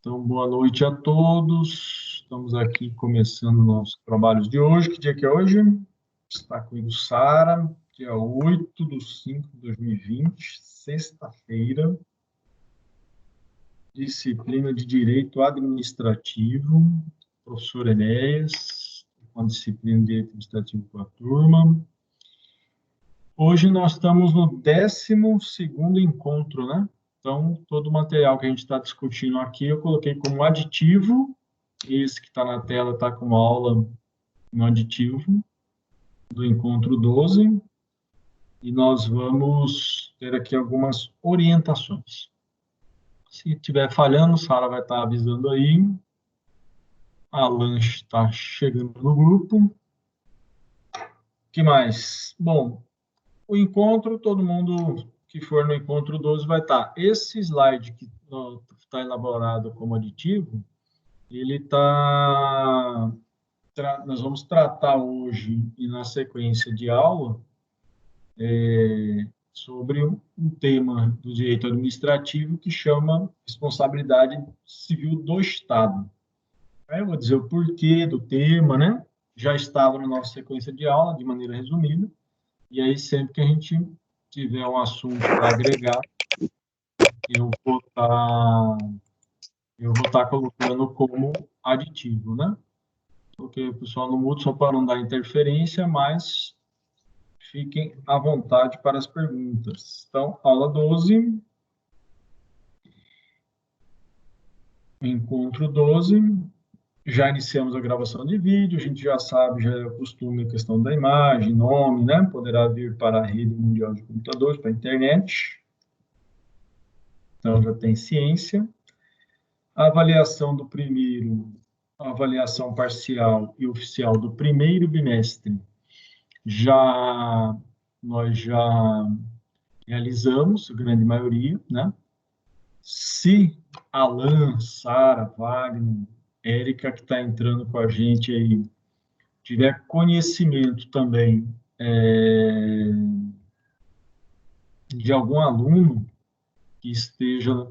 Então, boa noite a todos. Estamos aqui começando nossos trabalhos de hoje. Que dia que é hoje? Está comigo Sara, dia 8/5/2020, sexta-feira. Disciplina de Direito Administrativo, professor Enéas, com disciplina de Direito Administrativo com a turma. Hoje nós estamos no 12º encontro, né? Então, todo o material que a gente está discutindo aqui, eu coloquei como aditivo. Esse que está na tela está com aula no aditivo do encontro 12. E nós vamos ter aqui algumas orientações. Se estiver falhando, Sara vai estar avisando aí. Alan está chegando no grupo. O que mais? Bom, o encontro, todo mundo que for no encontro 12 vai estar. Esse slide que está elaborado como aditivo, ele está... Nós vamos tratar hoje e na sequência de aula sobre um tema do direito administrativo que chama responsabilidade civil do Estado. Aí eu vou dizer o porquê do tema, né? Já estava na nossa sequência de aula, de maneira resumida, e aí sempre que a gente tiver um assunto para agregar, eu vou estar colocando como aditivo, né? Porque o pessoal não muda só para não dar interferência, mas fiquem à vontade para as perguntas. Então, aula 12, encontro 12, já iniciamos a gravação de vídeo, a gente já sabe, já é o costume a questão da imagem, nome, né? Poderá vir para a rede mundial de computadores, para a internet. Então, já tem ciência. A avaliação do primeiro, a avaliação parcial e oficial do primeiro bimestre, nós já realizamos, a grande maioria, né? Se Alan, Sara, Wagner, Érica, que está entrando com a gente aí, tiver conhecimento também de algum aluno que esteja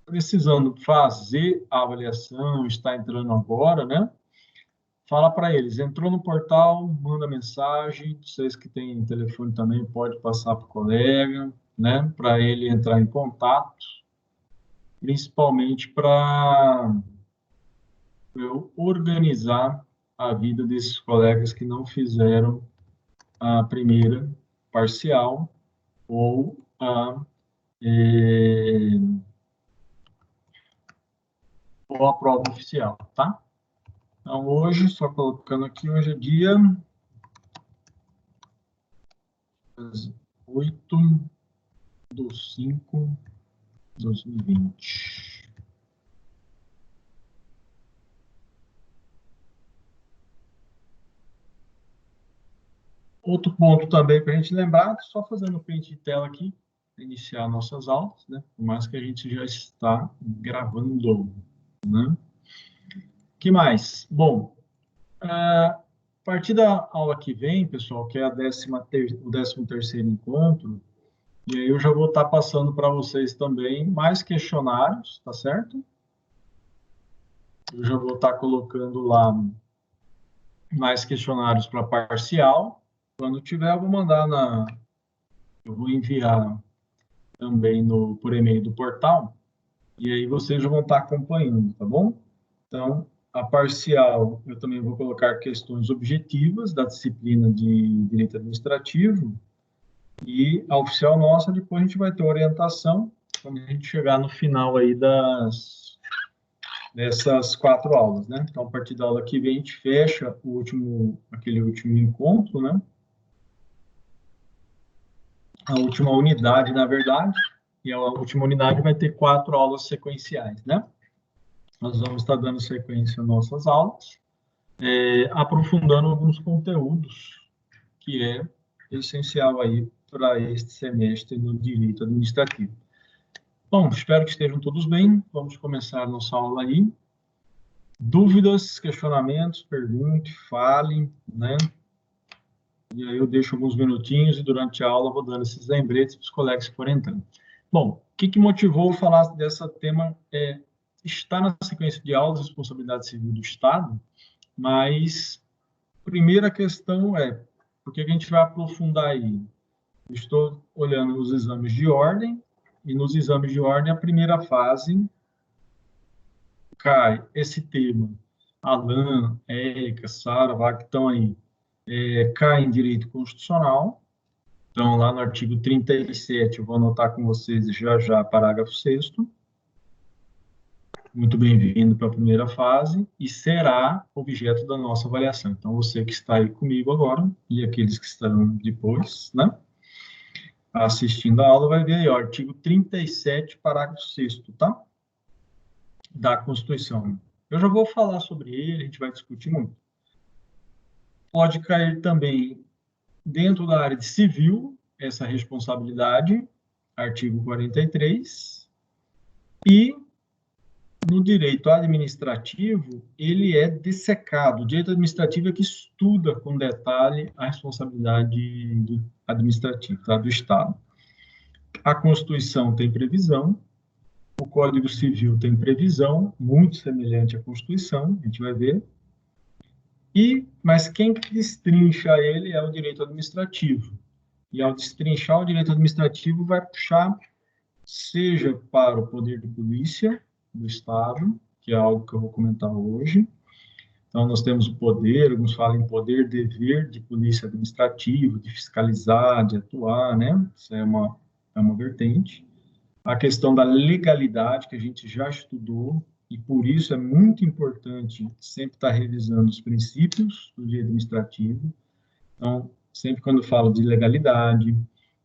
precisando fazer a avaliação, está entrando agora, né? Fala para eles, entrou no portal, manda mensagem, vocês que têm telefone também, pode passar para o colega, né? Para ele entrar em contato, principalmente para eu organizar a vida desses colegas que não fizeram a primeira parcial ou ou a prova oficial, tá? Então, hoje, só colocando aqui, hoje é dia 8/5/2020. Outro ponto também para a gente lembrar, só fazendo print de tela aqui, para iniciar nossas aulas, né? Por mais que a gente já está gravando, né? O que mais? Bom, a partir da aula que vem, pessoal, que é o 13º encontro, e aí eu já vou estar passando para vocês também mais questionários, tá certo? Eu já vou estar colocando lá mais questionários para parcial. Quando tiver, eu vou enviar também por e-mail do portal, e aí vocês já vão estar acompanhando, tá bom? Então, a parcial, eu também vou colocar questões objetivas da disciplina de Direito Administrativo, e a oficial nossa, depois a gente vai ter orientação, quando a gente chegar no final aí dessas 4 aulas, né? Então, a partir da aula que vem, a gente fecha aquele último encontro, né? A última unidade, na verdade, e a última unidade vai ter 4 aulas sequenciais, né? Nós vamos estar dando sequência às nossas aulas, aprofundando alguns conteúdos que é essencial aí para este semestre no direito administrativo. Bom, espero que estejam todos bem. Vamos começar nossa aula aí. Dúvidas, questionamentos, pergunte, fale, né? E aí eu deixo alguns minutinhos e durante a aula eu vou dando esses lembretes para os colegas que forem entrando. Bom, o que motivou falar desse tema está na sequência de aulas de responsabilidade civil do Estado, mas a primeira questão é, por que a gente vai aprofundar aí? Eu estou olhando os exames de ordem, e nos exames de ordem, a primeira fase cai esse tema. Alan, Érica, Sara, Vá, que estão aí, cai em direito constitucional. Então, lá no artigo 37, eu vou anotar com vocês já já, parágrafo 6º. Muito bem-vindo para a primeira fase e será objeto da nossa avaliação. Então, você que está aí comigo agora e aqueles que estarão depois, né, assistindo a aula, vai ver aí, ó, artigo 37, parágrafo 6º, tá? Da Constituição. Eu já vou falar sobre ele, a gente vai discutir muito. Pode cair também dentro da área de civil, essa responsabilidade, artigo 43, e no direito administrativo, ele é dissecado. O direito administrativo é que estuda com detalhe a responsabilidade administrativa, tá, do Estado. A Constituição tem previsão, o Código Civil tem previsão, muito semelhante à Constituição, a gente vai ver. Mas quem que destrincha ele é o direito administrativo. E ao destrinchar o direito administrativo, vai puxar, seja para o poder de polícia do Estado, que é algo que eu vou comentar hoje. Então, nós temos o poder, alguns falam em poder, dever de polícia administrativa, de fiscalizar, de atuar, né? Isso é uma vertente. A questão da legalidade, que a gente já estudou, e por isso é muito importante sempre estar revisando os princípios do direito administrativo. Então, sempre quando falo de legalidade,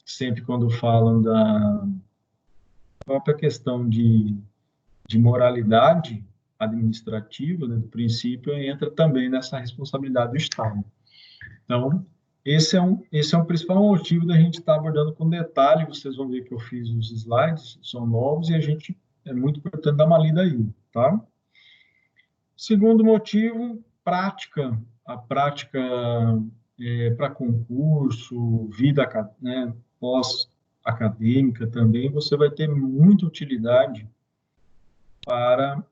sempre quando falam da própria questão de moralidade administrativa, né, do princípio, entra também nessa responsabilidade do Estado. Então, esse é um principal motivo da gente estar abordando com detalhe. Vocês vão ver que eu fiz os slides, são novos, e é muito importante dar uma lida aí, tá? Segundo motivo, prática. A prática para concurso, vida, né, pós-acadêmica também, você vai ter muita utilidade para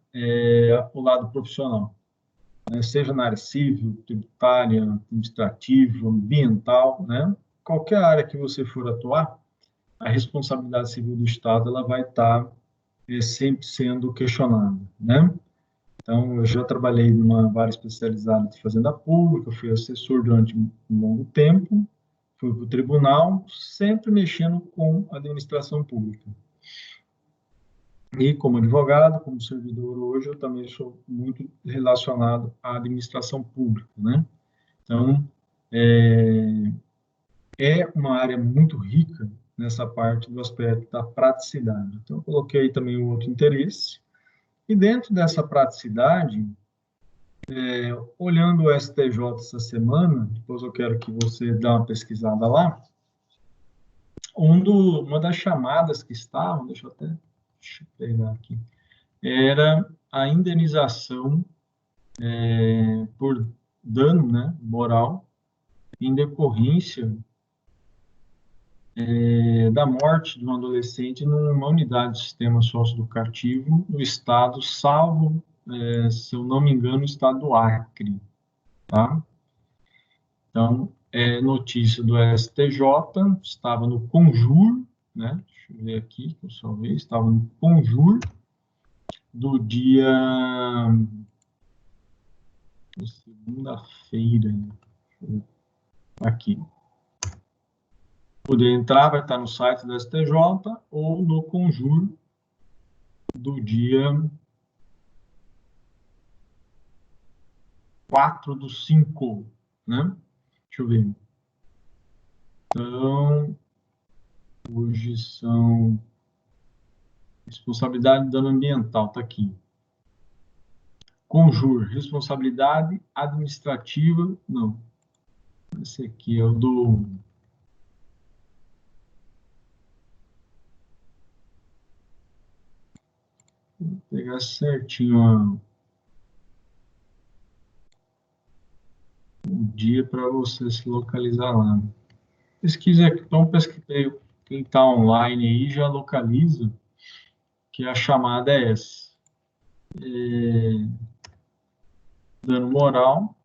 o lado profissional, né? Seja na área civil, tributária, administrativa, ambiental, né? Qualquer área que você for atuar, a responsabilidade civil do Estado ela vai estar sempre sendo questionada, né? Então, eu já trabalhei numa vara especializada de fazenda pública, fui assessor durante um longo tempo, fui para o tribunal, sempre mexendo com a administração pública. E como advogado, como servidor hoje, eu também sou muito relacionado à administração pública, né? Então, é uma área muito rica nessa parte do aspecto da praticidade. Então, eu coloquei aí também um outro interesse. E dentro dessa praticidade, olhando o STJ essa semana, depois eu quero que você dê uma pesquisada lá, uma das chamadas que estavam, deixa eu pegar aqui, era a indenização por dano, né, moral em decorrência da morte de um adolescente numa unidade de sistema socioeducativo no estado, salvo, se eu não me engano, o estado do Acre, tá? Então, notícia do STJ, estava no Conjur, né? Deixa eu ver aqui, que eu só vi, estava no Conjur do dia segunda-feira, aqui. Poder entrar, vai estar no site do STJ ou no Conjur do dia 4/5, né? Deixa eu ver. Então, hoje são responsabilidade de dano ambiental, está aqui. Conjur, responsabilidade administrativa, não. Esse aqui é o do... Vou pegar certinho o dia para você se localizar lá. Pesquisa aqui, então pesquisei, quem está online aí já localiza que a chamada é essa. dano moral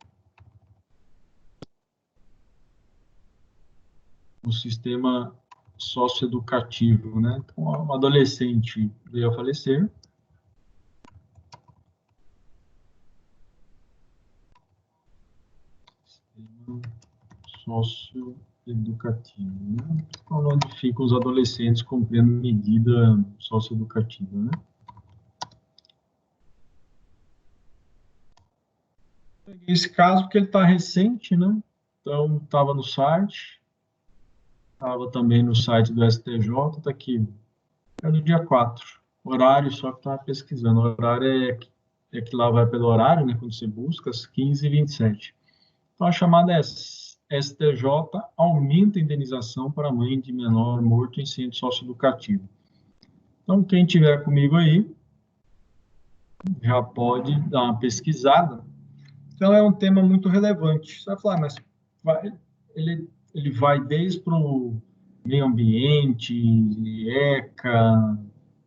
no sistema socioeducativo, né? Então, um adolescente veio a falecer. Sistema socioeducativo, né? Onde ficam os adolescentes cumprindo medida socioeducativa, né? Peguei esse caso porque ele está recente, né? Então, estava no site, estava também no site do STJ, está aqui, é do dia 4. Horário, só que estava pesquisando. O horário é que lá vai pelo horário, né? Quando você busca, às 15h27. Então, a chamada é STJ aumenta a indenização para mãe de menor morto em centro socioeducativo. Então, quem tiver comigo aí, já pode dar uma pesquisada. Então, é um tema muito relevante. Você vai falar, mas ele vai desde para o meio ambiente, ECA,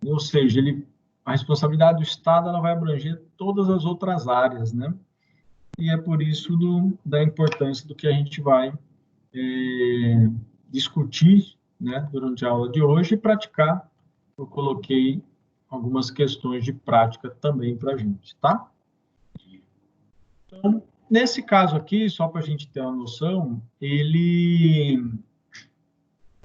ou seja, a responsabilidade do Estado ela vai abranger todas as outras áreas, né? E é por isso da importância do que a gente vai discutir, né, durante a aula de hoje e praticar. Eu coloquei algumas questões de prática também para a gente, tá? Então, nesse caso aqui, só para a gente ter uma noção, ele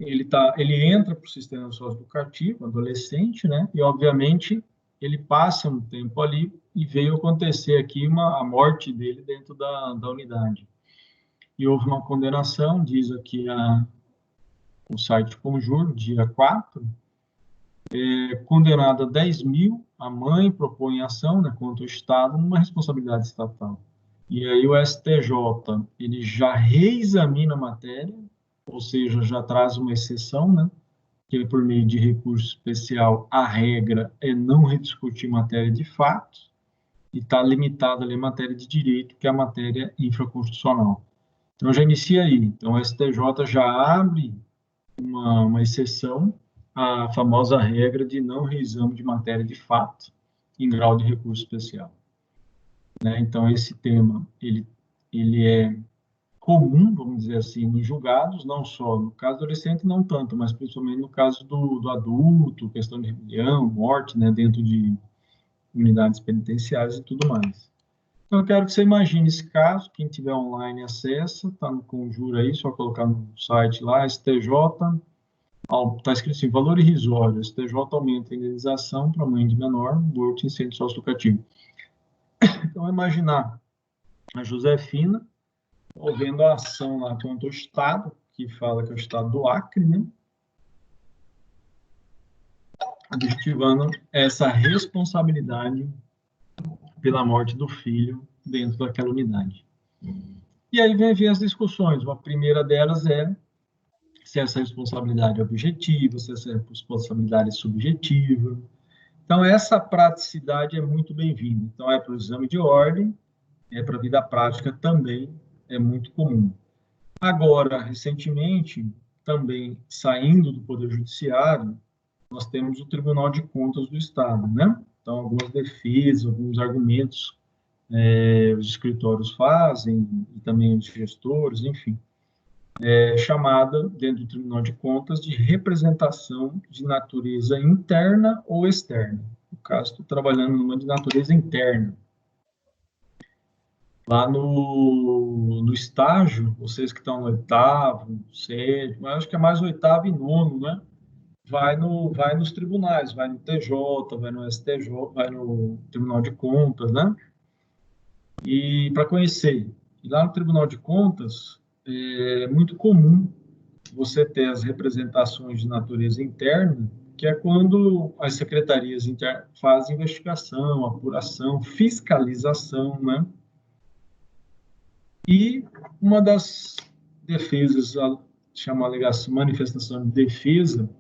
entra para o sistema socioeducativo, adolescente, né? E obviamente ele passa um tempo ali e veio acontecer aqui a morte dele dentro da unidade. E houve uma condenação, diz aqui o site Conjur, dia 4, condenada a 10 mil, a mãe propõe ação, né, contra o Estado numa responsabilidade estatal. E aí o STJ, ele já reexamina a matéria, ou seja, já traz uma exceção, né, que por meio de recurso especial, a regra é não rediscutir matéria de fato, e está limitada ali a matéria de direito, que é a matéria infraconstitucional. Então, já inicia aí. Então, o STJ já abre uma exceção à famosa regra de não reexame de matéria de fato em grau de recurso especial, né? Então, esse tema, ele é comum, vamos dizer assim, em julgados, não só no caso do adolescente, não tanto, mas principalmente no caso do adulto, questão de rebelião, morte, né, dentro de unidades penitenciárias e tudo mais. Então, eu quero que você imagine esse caso, quem tiver online acessa, está no Conjura aí, só colocar no site lá, STJ, está escrito assim, valor irrisório, STJ aumenta a indenização para mãe de menor, morto em centro socioeducativo. Então, imaginar a Josefina, movendo a ação lá contra o Estado, que fala que é o Estado do Acre, né? Objetivando essa responsabilidade pela morte do filho dentro daquela unidade. E aí vem as discussões. A primeira delas é se essa responsabilidade é objetiva, se essa responsabilidade é subjetiva. Então, essa praticidade é muito bem-vinda. Então, é para o exame de ordem, é para a vida prática também, é muito comum. Agora, recentemente, também saindo do Poder Judiciário, nós temos o Tribunal de Contas do Estado, né? Então, algumas defesas, alguns argumentos os escritórios fazem, e também os gestores, enfim, chamada, dentro do Tribunal de Contas, de representação de natureza interna ou externa. No caso, estou trabalhando numa de natureza interna. Lá no estágio, vocês que estão no oitavo, sétimo, acho que é mais oitavo e nono, né? Vai nos tribunais, vai no TJ, vai no STJ, vai no Tribunal de Contas, né? E para conhecer. E lá no Tribunal de Contas, é muito comum você ter as representações de natureza interna, que é quando as secretarias fazem investigação, apuração, fiscalização, né? E uma das defesas, chama alegação, manifestação de defesa,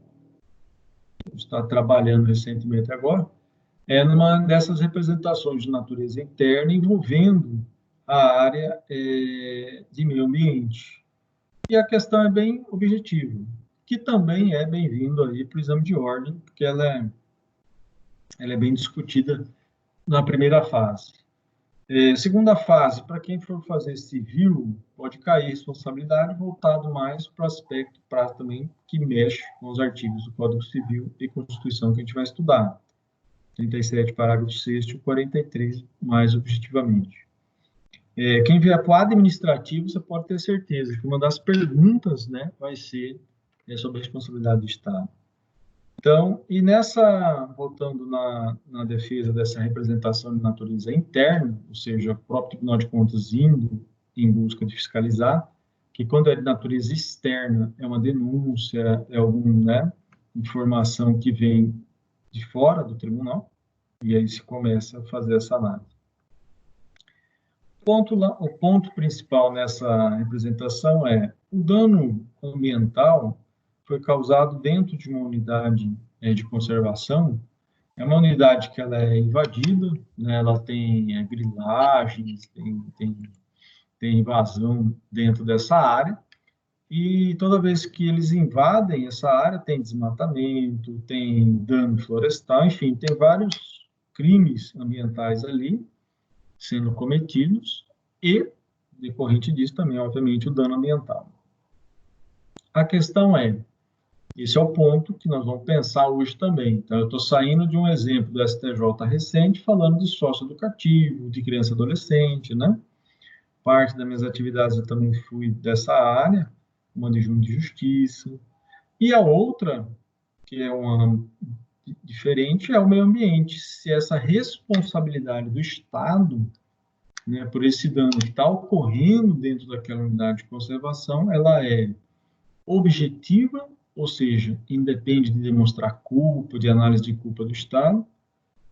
está trabalhando recentemente agora, é numa dessas representações de natureza interna envolvendo a área de meio ambiente. E a questão é bem objetiva, que também é bem-vindo aí para o exame de ordem, porque ela é bem discutida na primeira fase. Segunda fase, para quem for fazer civil, pode cair responsabilidade voltado mais para o aspecto também que mexe com os artigos do Código Civil e Constituição que a gente vai estudar. 37, parágrafo 6º e 43, mais objetivamente. Quem vier para o administrativo, você pode ter certeza que uma das perguntas, né, vai ser sobre a responsabilidade do Estado. Então, e voltando na defesa dessa representação de natureza interna, ou seja, o próprio Tribunal de Contas indo em busca de fiscalizar, que quando é de natureza externa, é uma denúncia, é alguma, né, informação que vem de fora do tribunal, e aí se começa a fazer essa análise. O ponto principal nessa representação é o dano ambiental foi causado dentro de uma unidade de conservação. É uma unidade que ela é invadida, né? Ela tem grilagens, tem invasão dentro dessa área, e toda vez que eles invadem essa área, tem desmatamento, tem dano florestal, enfim, tem vários crimes ambientais ali sendo cometidos, e, decorrente disso, também, obviamente, o dano ambiental. A questão esse é o ponto que nós vamos pensar hoje também. Então, eu estou saindo de um exemplo do STJ recente, falando de socioeducativo, de criança e adolescente, né? Parte das minhas atividades eu também fui dessa área, uma de junho de justiça. E a outra, que é uma diferente, é o meio ambiente. Se essa responsabilidade do Estado, né, por esse dano que está ocorrendo dentro daquela unidade de conservação, ela é objetiva, ou seja, independe de demonstrar culpa, de análise de culpa do Estado,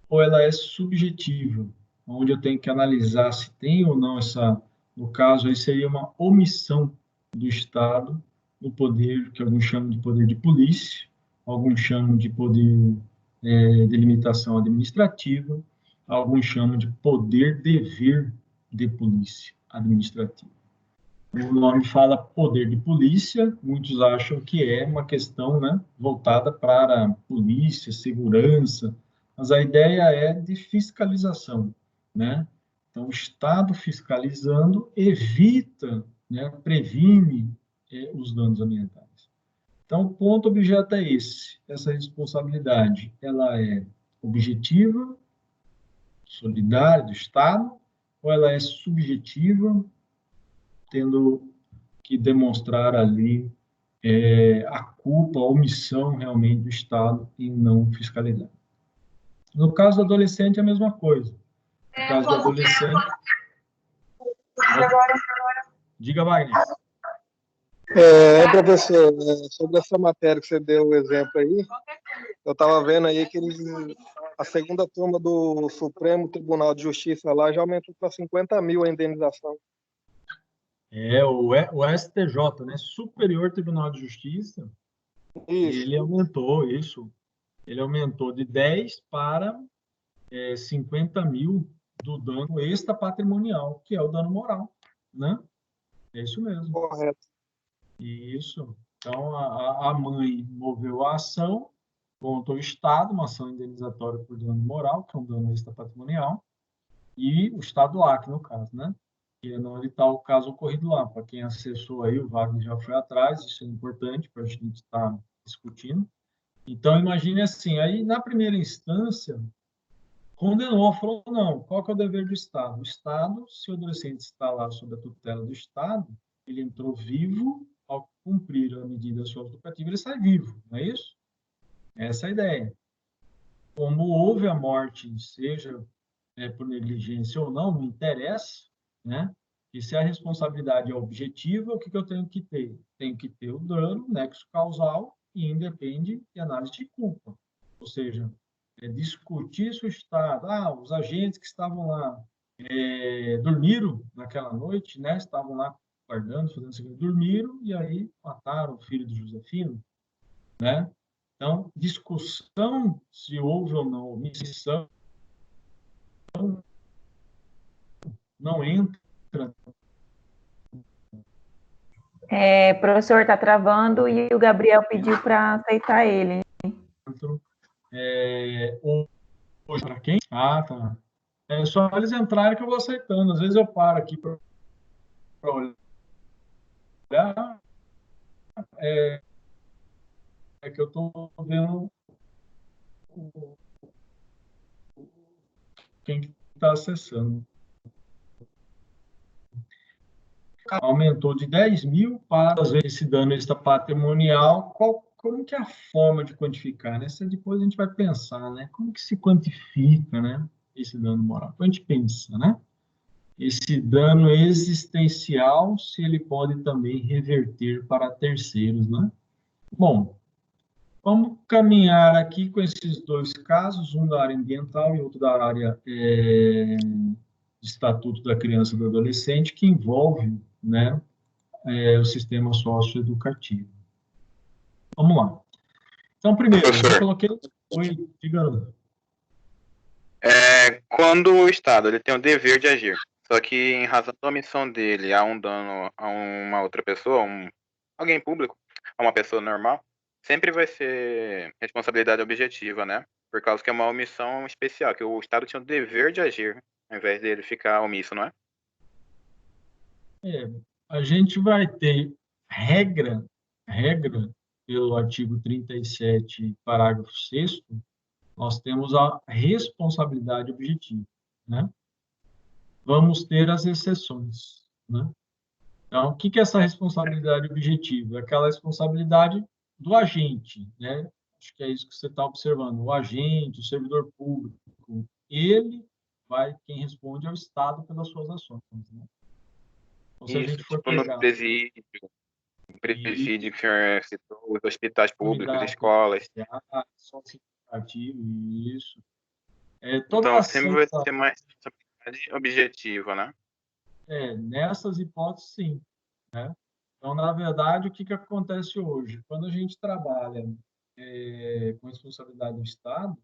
ou ela é subjetiva, onde eu tenho que analisar se tem ou não no caso, aí seria uma omissão do Estado no poder, que alguns chamam de poder de polícia, alguns chamam de poder de limitação administrativa, alguns chamam de poder-dever de polícia administrativa. O nome fala poder de polícia, muitos acham que é uma questão, né, voltada para polícia, segurança, mas a ideia é de fiscalização, né? Então, o Estado fiscalizando evita, né, previne os danos ambientais. Então, o ponto objeto é esse. Essa responsabilidade, ela é objetiva, solidária do Estado, ou ela é subjetiva, tendo que demonstrar ali a culpa, a omissão realmente do Estado em não fiscalizar. No caso do adolescente, é a mesma coisa. No caso do adolescente... Diga, Wagner. Professor, sobre essa matéria que você deu o exemplo aí, eu estava vendo aí que a segunda turma do Supremo Tribunal de Justiça lá já aumentou para 50 mil a indenização. O STJ, né, Superior Tribunal de Justiça, Isso. Ele aumentou isso. Ele aumentou de 10 para 50 mil do dano extrapatrimonial, que é o dano moral, né? É isso mesmo. Correto. Isso. Então, a mãe moveu a ação contra o Estado, uma ação indenizatória por dano moral, que é um dano extrapatrimonial, e o Estado Acre, no caso, né? Que é onde está o caso ocorrido lá. Para quem acessou aí, o Wagner já foi atrás, isso é importante para a gente estar discutindo. Então, imagine assim, aí na primeira instância, condenou, falou, não, qual que é o dever do Estado? O Estado, se o adolescente está lá sob a tutela do Estado, ele entrou vivo, ao cumprir a medida socioeducativa, ele sai vivo, não é isso? Essa é a ideia. Como houve a morte, seja por negligência ou não interessa, né? E se a responsabilidade é objetiva, o que eu tenho que ter? Tenho que ter o dano, nexo causal, e independe de análise de culpa. Ou seja, discutir se o Estado, os agentes que estavam lá dormiram naquela noite, né? Estavam lá guardando, fazendo segurança, dormiram e aí mataram o filho do Josefino, né? Então, discussão se houve ou não omissão não entra. Professor, está travando e o Gabriel pediu para aceitar ele. Hoje para quem? Ah, tá. É só eles entrarem que eu vou aceitando. Às vezes eu paro aqui para olhar, é que eu estou vendo quem está acessando. Aumentou de 10 mil para, às vezes, esse dano extra patrimonial. Como que é a forma de quantificar, né? Depois a gente vai pensar, né? Como que se quantifica, né? Esse dano moral. Depois a gente pensa, né? Esse dano existencial, se ele pode também reverter para terceiros, né? Bom, vamos caminhar aqui com esses dois casos, um da área ambiental e outro da área de Estatuto da Criança e do Adolescente, que envolve, né, o sistema socioeducativo. Vamos lá. Então, primeiro, eu Professor, coloquei... Oi, diga. quando o Estado ele tem o dever de agir, só que em razão da omissão dele há um dano a uma outra pessoa, alguém público, a uma pessoa normal, sempre vai ser responsabilidade objetiva, né? Por causa que é uma omissão especial, que o Estado tinha o dever de agir, ao invés dele ficar omisso, não é? A gente vai ter regra, pelo artigo 37, parágrafo 6º, nós temos a responsabilidade objetiva, né? Vamos ter as exceções, né? Então, o que é essa responsabilidade objetiva? Aquela responsabilidade do agente, né? Acho que é isso que você está observando. O agente, o servidor público, quem responde ao Estado pelas suas ações, né? Então, se a Isso, gente for tipo no pegar presídio que o senhor citou, os hospitais públicos, unidades escolas. sociais, socioeducativo, isso. Toda a Então, sempre ação, vai ser mais responsabilidade objetiva, né? nessas hipóteses, sim, né? Então, na verdade, o que acontece hoje? Quando a gente trabalha com responsabilidade do Estado,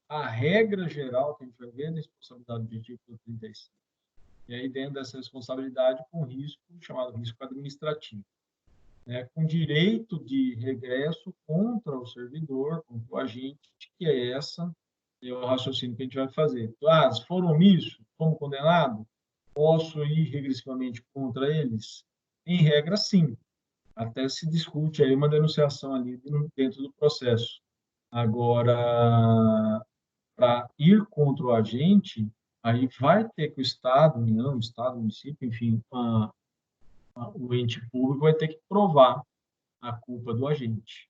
a regra geral que a gente vai ver é a responsabilidade objetiva do 35. E aí, dentro dessa responsabilidade, com risco chamado risco administrativo, né, com direito de regresso contra o servidor, contra o agente, que é o raciocínio que a gente vai fazer. Se foram omissos, como condenado, posso ir regressivamente contra eles? Em regra, sim. Até se discute aí uma denunciação ali dentro do processo. Agora, para ir contra o agente, aí vai ter que o Estado, União, Estado, município, enfim, o ente público vai ter que provar a culpa do agente.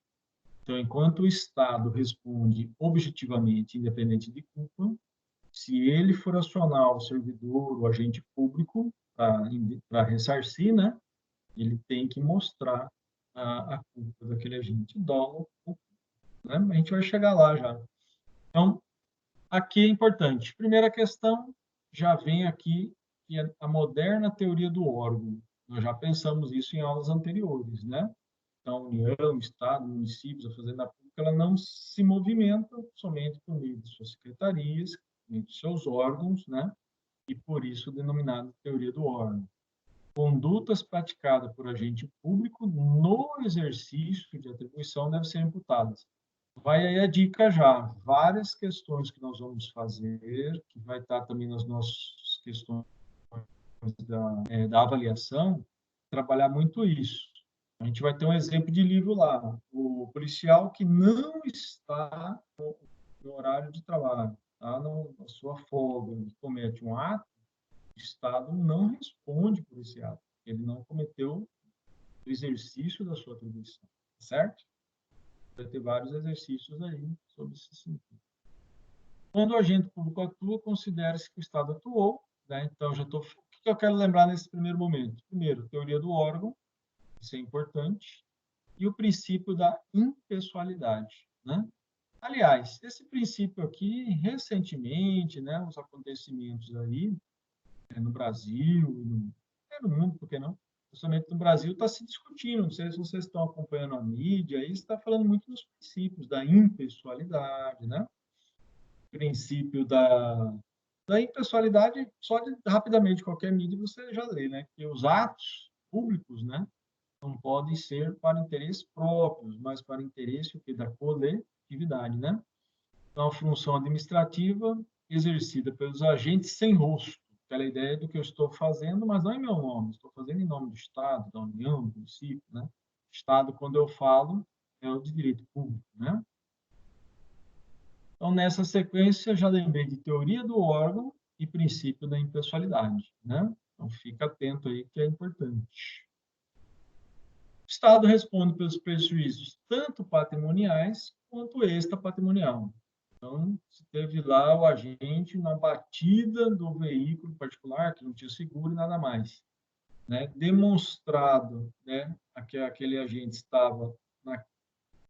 Então, enquanto o Estado responde objetivamente, independente de culpa, se ele for acionar o servidor, o agente público, para ressarcir, né, ele tem que mostrar a culpa daquele agente, dolo, né? A gente vai chegar lá já. Então, aqui é importante. Primeira questão, já vem aqui, que é a moderna teoria do órgão. Nós já pensamos isso em aulas anteriores, né? Então, União, Estado, municípios, a Fazenda Pública, ela não se movimenta somente por meio de suas secretarias, de seus órgãos, né? E por isso denominada teoria do órgão. Condutas praticadas por agente público no exercício de atribuição devem ser imputadas. Vai aí a dica já, várias questões que nós vamos fazer, que vai estar também nas nossas questões da avaliação, trabalhar muito isso. A gente vai ter um exemplo de livro lá, o policial que não está no horário de trabalho, está na sua folga, ele comete um ato, o Estado não responde por esse ato, ele não cometeu o exercício da sua atribuição, certo? Vai ter vários exercícios aí sobre esse sentido. Quando o agente público atua, considera-se que o Estado atuou, né? Então, o que eu quero lembrar nesse primeiro momento? Primeiro, teoria do órgão, isso é importante, e o princípio da impessoalidade, né? Aliás, esse princípio aqui, recentemente, né, os acontecimentos aí no Brasil, no mundo, por que não? Justamente no Brasil está se discutindo, não sei se vocês estão acompanhando a mídia, aí está falando muito dos princípios da impessoalidade, né? Princípio da impessoalidade, rapidamente, qualquer mídia você já lê, né? Que os atos públicos, né, não podem ser para interesses próprios, mas para interesse o quê? Da coletividade, né? Então, a função administrativa exercida pelos agentes sem rosto, aquela ideia do que eu estou fazendo, mas não em meu nome, estou fazendo em nome do Estado, da União, do município, né? Estado, quando eu falo, é o de direito público, né? Então, nessa sequência, já lembrei de teoria do órgão e princípio da impessoalidade, né? Então, fica atento aí que é importante. O Estado responde pelos prejuízos tanto patrimoniais quanto extrapatrimonial. Então, se teve lá o agente na batida do veículo particular, que não tinha seguro e nada mais, né? Demonstrado, né, que aquele agente estava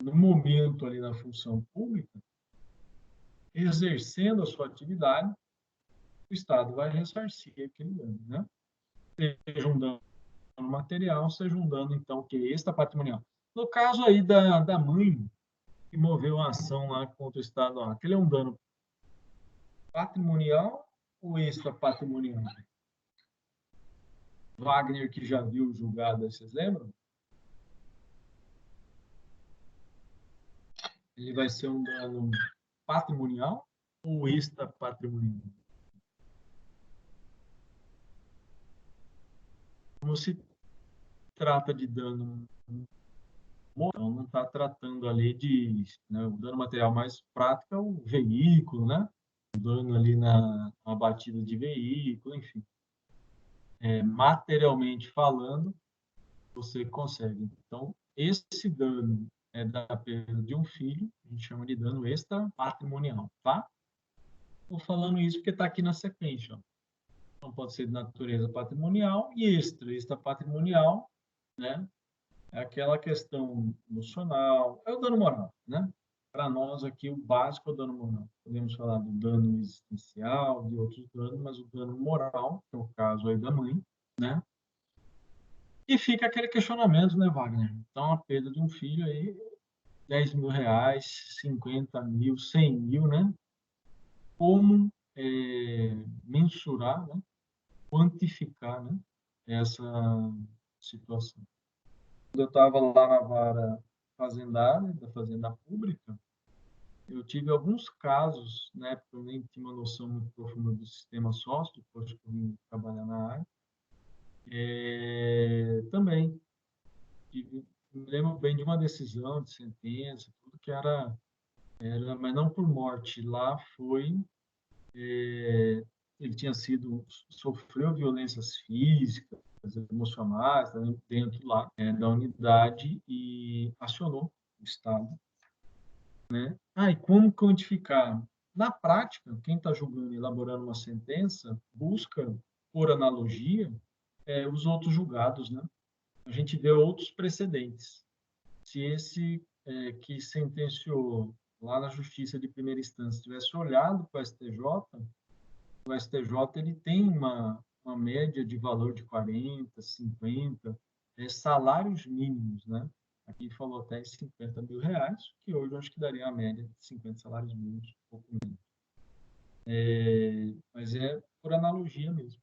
no momento ali na função pública, exercendo a sua atividade, o Estado vai ressarcir aquele dano, né? Seja um dano material, seja um dano, então, que é extrapatrimonial. No caso aí da mãe, que moveu a ação lá contra o Estado, aquele é um dano patrimonial ou extrapatrimonial? Wagner, que já viu julgado, vocês lembram? Ele vai ser um dano patrimonial ou extrapatrimonial? Como se trata de dano moral, não está tratando ali de, né, o dano material mais prático é o veículo, né? O dano ali na batida de veículo, enfim. Materialmente falando, você consegue. Então, esse dano é da perda de um filho, a gente chama de dano extrapatrimonial, tá? Estou falando isso porque está aqui na sequência. Ó. Então, pode ser de natureza patrimonial e extrapatrimonial, né? É aquela questão emocional, é o dano moral, né? Para nós aqui, o básico é o dano moral. Podemos falar do dano existencial, de outros danos, mas o dano moral, que é o caso aí da mãe, né? E fica aquele questionamento, né, Wagner? Então, a perda de um filho aí, 10 mil reais, 50 mil, 100 mil, né? Como mensurar, né? Quantificar, né? Essa situação. Quando eu estava lá na vara fazendária, da fazenda pública, eu tive alguns casos, na época eu nem tinha uma noção muito profunda do sistema sócio, depois que eu vim trabalhar na área, também me lembro bem de uma decisão de sentença, tudo que era, mas não por morte. Lá foi, ele tinha sido, sofreu violências físicas, emocionais, também dentro lá da unidade e acionou o Estado, né? E como quantificar? Na prática, quem está julgando e elaborando uma sentença busca, por analogia, os outros julgados, né? A gente vê outros precedentes. Se esse que sentenciou lá na Justiça de Primeira Instância tivesse olhado para o STJ ele tem uma média de valor de 40, 50 salários mínimos, né? Aqui falou até 50 mil reais, que hoje eu acho que daria a média de 50 salários mínimos, um pouco menos. Mas é por analogia mesmo.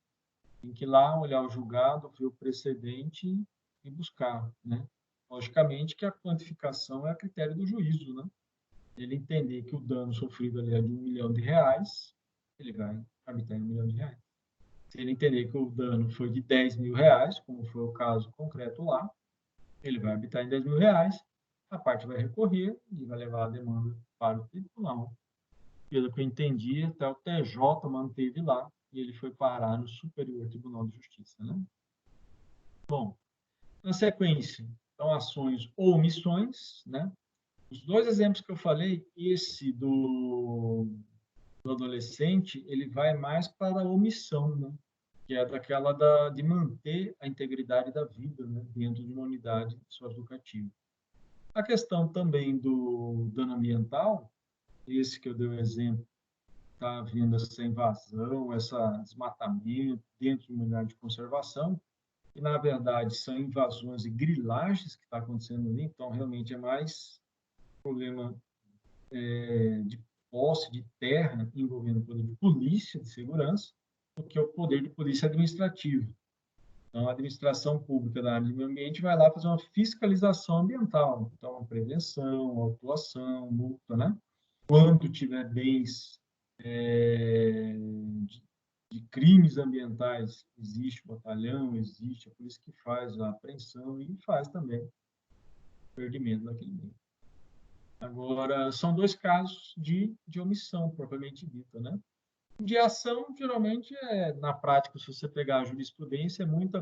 Tem que ir lá olhar o julgado, ver o precedente e buscar, né? Logicamente que a quantificação é a critério do juízo, né? Ele entender que o dano sofrido ali é de R$1 milhão, ele vai habitar em R$1 milhão. Se ele entender que o dano foi de 10 mil reais, como foi o caso concreto lá, ele vai habitar em 10 mil reais, a parte vai recorrer e vai levar a demanda para o tribunal. Pelo que eu entendi, até o TJ manteve lá e ele foi parar no Superior Tribunal de Justiça, né? Bom, na sequência, então, ações ou omissões, né? Os dois exemplos que eu falei, esse do adolescente, ele vai mais para a omissão, né? Que é daquela de manter a integridade da vida, né? Dentro de uma unidade socioeducativa. A questão também do dano ambiental, esse que eu dei o exemplo, está havendo essa invasão, esse desmatamento dentro de uma unidade de conservação, que na verdade são invasões e grilagens que está acontecendo ali, então realmente é mais problema de posse de terra envolvendo o poder de polícia de segurança do que o poder de polícia administrativa. Então, a administração pública da área de meio ambiente vai lá fazer uma fiscalização ambiental, então, prevenção, autuação, multa, né? quando tiver bens de crimes ambientais, existe o batalhão, existe, é por isso que faz a apreensão e faz também o perdimento daquele bem. Agora, são dois casos de omissão, propriamente dita, né? De ação, geralmente, na prática, se você pegar a jurisprudência, é muito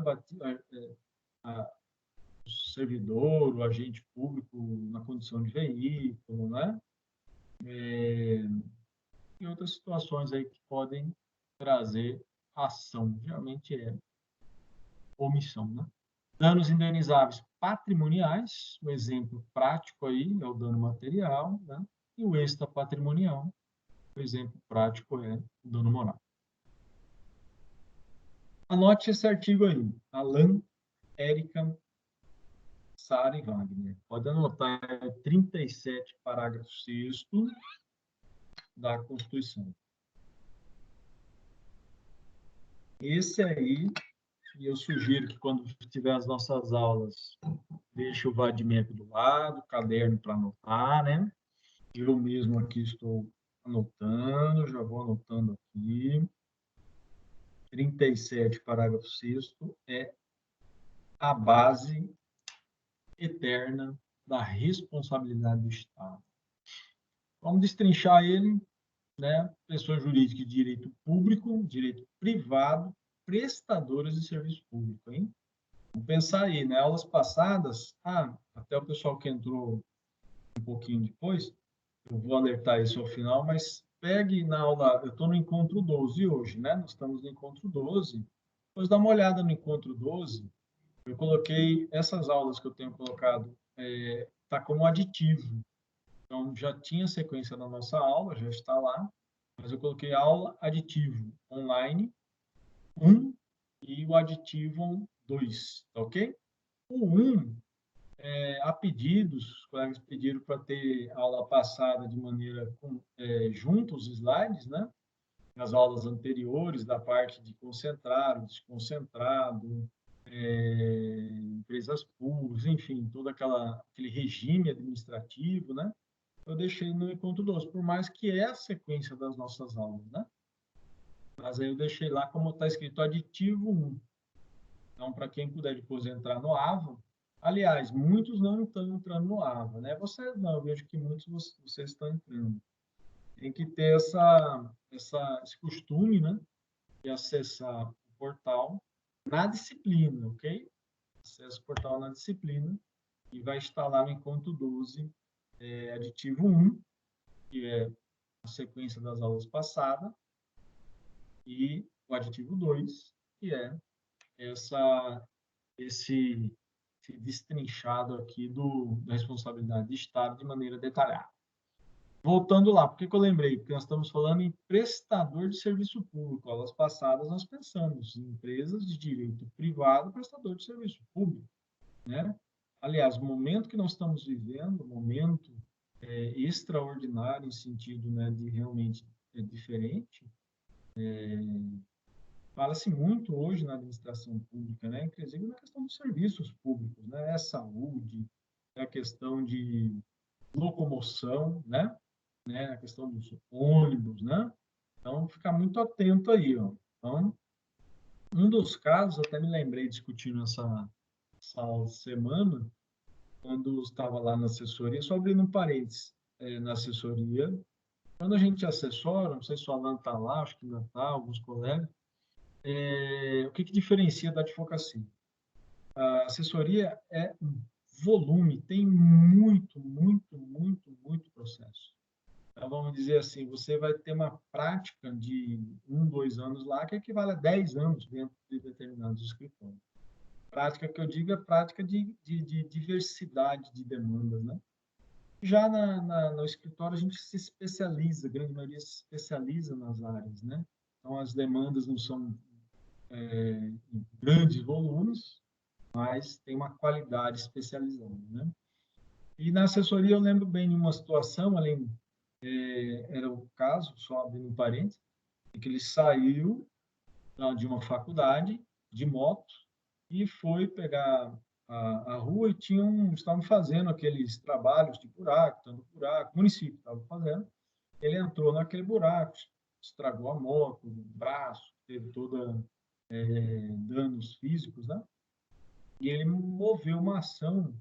o servidor, o agente público na condição de veículo, né? E outras situações aí que podem trazer ação. Geralmente é omissão, né? Danos indenizáveis patrimoniais, o exemplo prático aí é o dano material, né? E o extrapatrimonial, o exemplo prático é o dano moral. Anote esse artigo aí, Alan, Érica, Sara e Wagner. Pode anotar 37, parágrafo 6º da Constituição. Esse aí, e eu sugiro que quando tiver as nossas aulas, deixe o vadimento do lado, caderno para anotar, né? Eu mesmo aqui estou anotando, já vou anotando aqui. 37, parágrafo 6º, é a base eterna da responsabilidade do Estado. Vamos destrinchar ele, né? Pessoa jurídica de direito público, direito privado, prestadoras de serviço público, hein? Vamos pensar aí, né? Aulas passadas, até o pessoal que entrou um pouquinho depois, eu vou alertar isso ao final, mas pegue na aula, eu estou no encontro 12 hoje, né? Nós estamos no encontro 12. Depois dá uma olhada no encontro 12. Eu coloquei essas aulas que eu tenho colocado, tá como aditivo. Então, já tinha sequência na nossa aula, já está lá, mas eu coloquei aula aditivo online 1 e o aditivo 2, tá ok? O 1, há pedidos, os colegas pediram para ter aula passada de maneira junto os slides, né? Nas aulas anteriores, da parte de concentrado, desconcentrado, empresas públicas, enfim, todo aquele regime administrativo, né? Eu deixei no encontro 12, por mais que é a sequência das nossas aulas, né? Mas aí eu deixei lá como está escrito aditivo 1. Então, para quem puder depois entrar no AVA, aliás, muitos não estão entrando no AVA, né? Vocês não, eu vejo que muitos vocês estão entrando. Tem que ter esse costume, né? De acessar o portal na disciplina, ok? Acesse o portal na disciplina e vai estar lá no encontro 12, aditivo 1, que é a sequência das aulas passadas, e o aditivo 2, que é esse destrinchado aqui da responsabilidade de Estado de maneira detalhada. Voltando lá, por que eu lembrei? Porque nós estamos falando em prestador de serviço público. Aulas passadas nós pensamos em empresas de direito privado, prestador de serviço público, né? Aliás, o momento que nós estamos vivendo, momento extraordinário em sentido, né, de realmente diferente. Fala-se muito hoje na administração pública, né, inclusive na questão dos serviços públicos, né, saúde, a questão de locomoção, né, a questão dos ônibus, né? Então, ficar muito atento aí, ó. Então, um dos casos, até me lembrei discutindo essa semana, quando estava lá na assessoria, só abrindo um parênteses, na assessoria, quando a gente assessora, não sei se o Alan está lá, acho que ainda está, alguns colegas, o que diferencia da advocacia? A assessoria é um volume, tem muito, muito, muito, muito processo. Então, vamos dizer assim, você vai ter uma prática de 1, 2 anos lá, que equivale a 10 anos dentro de determinados escritórios. Prática que eu digo é prática de diversidade de demandas, né? Já no escritório, a gente se especializa, a grande maioria se especializa nas áreas, né? Então, as demandas não são em grandes volumes, mas tem uma qualidade especializada, né? E na assessoria eu lembro bem de uma situação, era o caso, só abrindo um parênteses, que ele saiu de uma faculdade de moto e foi pegar a rua e estavam fazendo aqueles trabalhos de buraco, tanto buraco, o município estava fazendo, ele entrou naquele buraco, estragou a moto, o braço, teve toda danos físicos, né? E ele moveu uma ação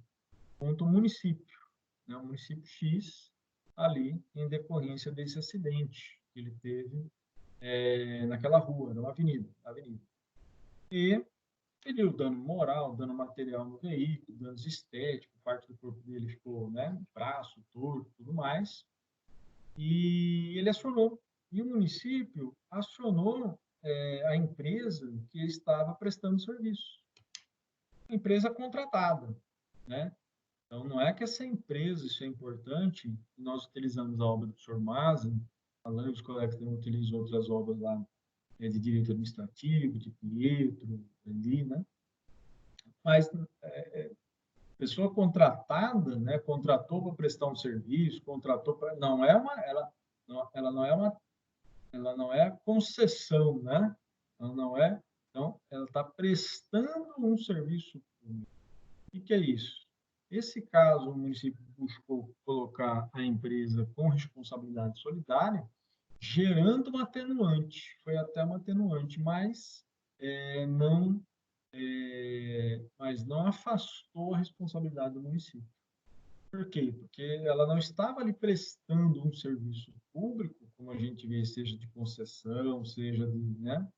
contra o município, né? O município X, ali, em decorrência desse acidente que ele teve naquela rua, numa avenida. E pediu dano moral, dano material no veículo, danos estéticos, parte do corpo dele ficou, né, braço, torto, tudo mais. E ele acionou. E o município acionou a empresa que estava prestando serviço. Empresa contratada, né? Então, não é que essa empresa, isso é importante, nós utilizamos a obra do Sr. Maza, falando, os colegas também utilizam outras obras lá de direito administrativo, de Pietro, ali, né? Mas pessoa contratada, né, contratou para prestar um serviço, contratou para, não é uma, ela não é uma, ela não é concessão, né? Ela não é, então ela está prestando um serviço público. O que é isso? Esse caso, o município buscou colocar a empresa com responsabilidade solidária, gerando uma atenuante. Foi até uma atenuante, mas mas não afastou a responsabilidade do município. Por quê? Porque ela não estava ali prestando um serviço público, como a gente vê, seja de concessão, seja de, né?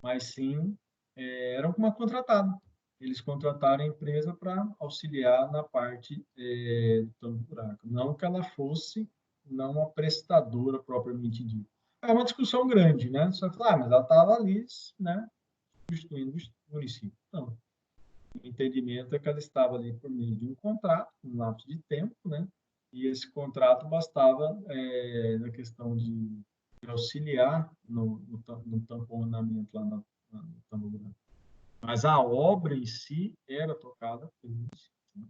Mas sim, era uma contratada. Eles contrataram a empresa para auxiliar na parte do tampo buraco. Não que ela fosse não uma prestadora propriamente dita. É uma discussão grande, né? Só que, mas ela estava ali, né? Substituindo o município. Não. O entendimento é que ela estava ali por meio de um contrato, um lapso de tempo, né? E esse contrato bastava na questão de auxiliar no tamponamento lá no tambo branco. Mas a obra em si era tocada pelo município. Né?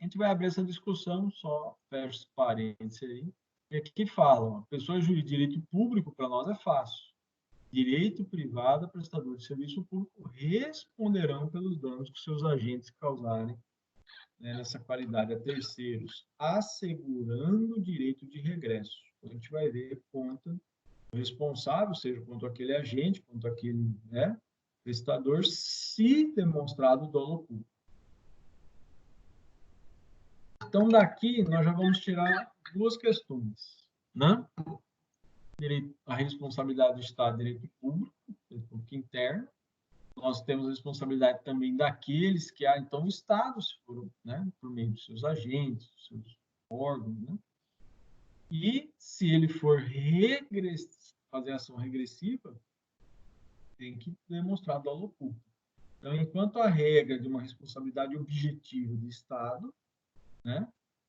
A gente vai abrir essa discussão, só fecha esse parênteses aí, e aqui falam, pessoas de direito público para nós é fácil. Direito privado, prestador de serviço público responderão pelos danos que seus agentes causarem, né, nessa qualidade a terceiros, assegurando o direito de regresso. A gente vai ver conta o responsável, seja contra aquele agente, contra aquele, né, prestador, se demonstrado dolo público. Então, daqui, nós já vamos tirar duas questões, né? A responsabilidade do Estado, direito público interno. Nós temos a responsabilidade também daqueles que, então, o Estado, se for, né, por meio dos seus agentes, dos seus órgãos, né? E, se ele for fazer ação regressiva, tem que demonstrar dolo público. Então, enquanto a regra de uma responsabilidade objetiva do Estado, né,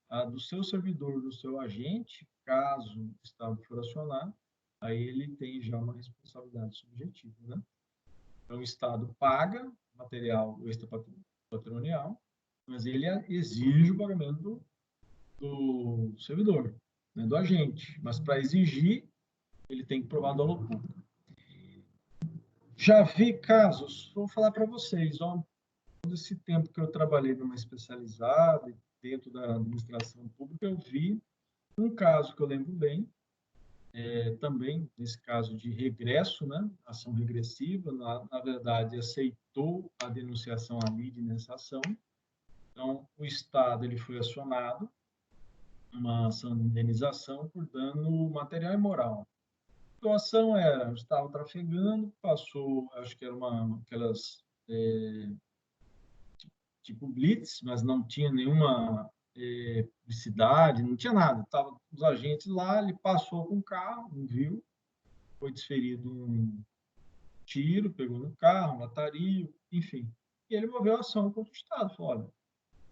a do seu servidor, do seu agente, caso o Estado for acionar, aí ele tem já uma responsabilidade subjetiva, né? Então, o Estado paga material extrapatrimonial, mas ele exige o pagamento do servidor, né, do agente. Mas, para exigir, ele tem que provar dolo público. Já vi casos, vou falar para vocês, ó, todo esse tempo que eu trabalhei numa especializada, dentro da administração pública, eu vi um caso que eu lembro bem, também, nesse caso de regresso, né, ação regressiva, na verdade, aceitou a denunciação à lide nessa ação. Então, o Estado ele foi acionado, uma ação de indenização por dano material e moral. A situação era, estava trafegando, passou, acho que era aquelas tipo blitz, mas não tinha nenhuma publicidade, não tinha nada. Estavam os agentes lá, ele passou com o carro, não viu, foi desferido um tiro, pegou no carro, um latario, enfim. E ele moveu a ação contra o Estado. Falou, olha,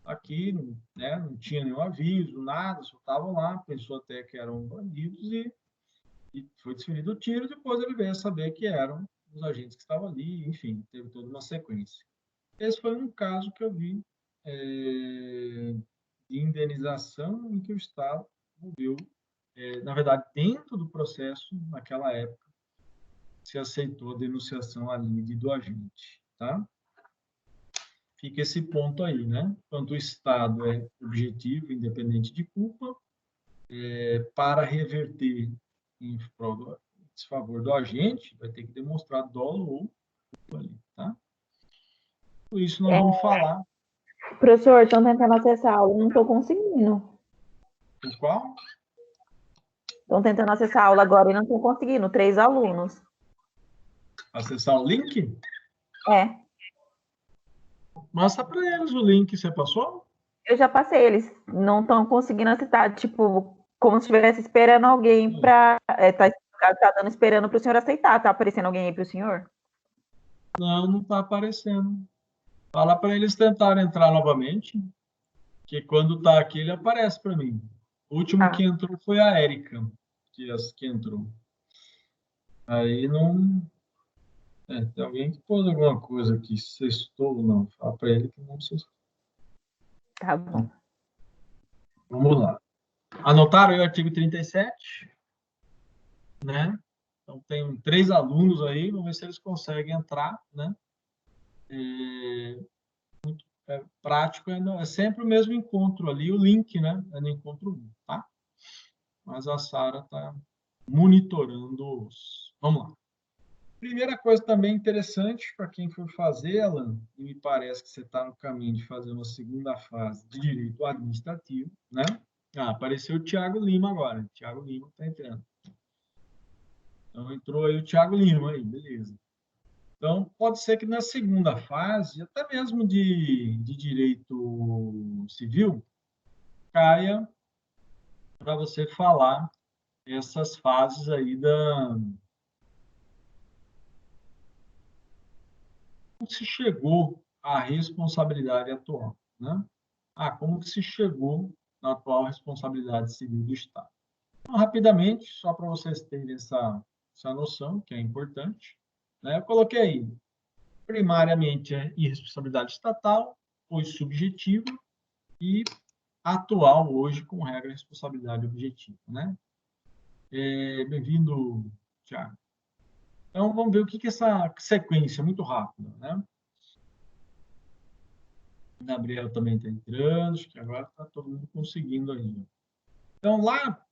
aqui, né, não tinha nenhum aviso, nada, só estavam lá, pensou até que eram bandidos e foi desferido o tiro. Depois ele veio a saber que eram os agentes que estavam ali, enfim, teve toda uma sequência. Esse foi um caso que eu vi de indenização em que o Estado moveu, na verdade, dentro do processo, naquela época, se aceitou a denunciação à lide do agente, tá? Fica esse ponto aí, né? Quanto o Estado é objetivo, independente de culpa, para reverter em desfavor do agente, vai ter que demonstrar dolo ou culpa ali, tá? Por isso nós vamos falar. Professor, estão tentando acessar a aula, não estou conseguindo. O qual? Estão tentando acessar a aula agora e não estão conseguindo, 3 alunos. Acessar o link? É, Mostra para eles o link, você passou? eu já passei, eles não estão conseguindo acessar, tipo, como se estivesse esperando alguém para... tá dando esperando para o senhor aceitar. Tá aparecendo alguém aí para o senhor? Não, não está aparecendo. Fala para eles tentarem entrar novamente, que quando está aqui ele aparece para mim. O último que entrou foi a Érica, que entrou. Aí não... tem alguém que pôs alguma coisa aqui, sextou ou não. Fala para ele que não sextou. Tá bom. Vamos lá. Anotaram aí o artigo 37? Né? Então, tem 3 alunos aí, vamos ver se eles conseguem entrar, né? Prático é sempre o mesmo encontro ali, o link, né? É no encontro 1, tá? Mas a Sara está monitorando os... Vamos lá. Primeira coisa também interessante para quem for fazer, Alan, e me parece que você está no caminho de fazer uma segunda fase de direito administrativo, né? Apareceu o Thiago Lima agora. O Thiago Lima está entrando. Então, entrou aí o Thiago Lima aí, beleza. Então, pode ser que na segunda fase, até mesmo de direito civil, caia para você falar essas fases aí da... Como se chegou à responsabilidade atual, né? Como que se chegou na atual responsabilidade civil do Estado. Então, rapidamente, só para vocês terem essa noção, que é importante, né? Eu coloquei aí, primariamente, irresponsabilidade estatal, pois subjetiva, e atual hoje com regra de responsabilidade objetiva, né? Bem-vindo, Thiago. Então, vamos ver o que é essa sequência muito rápida, né? O Gabriel também está entrando, acho que agora está todo mundo conseguindo aí. Então, lá,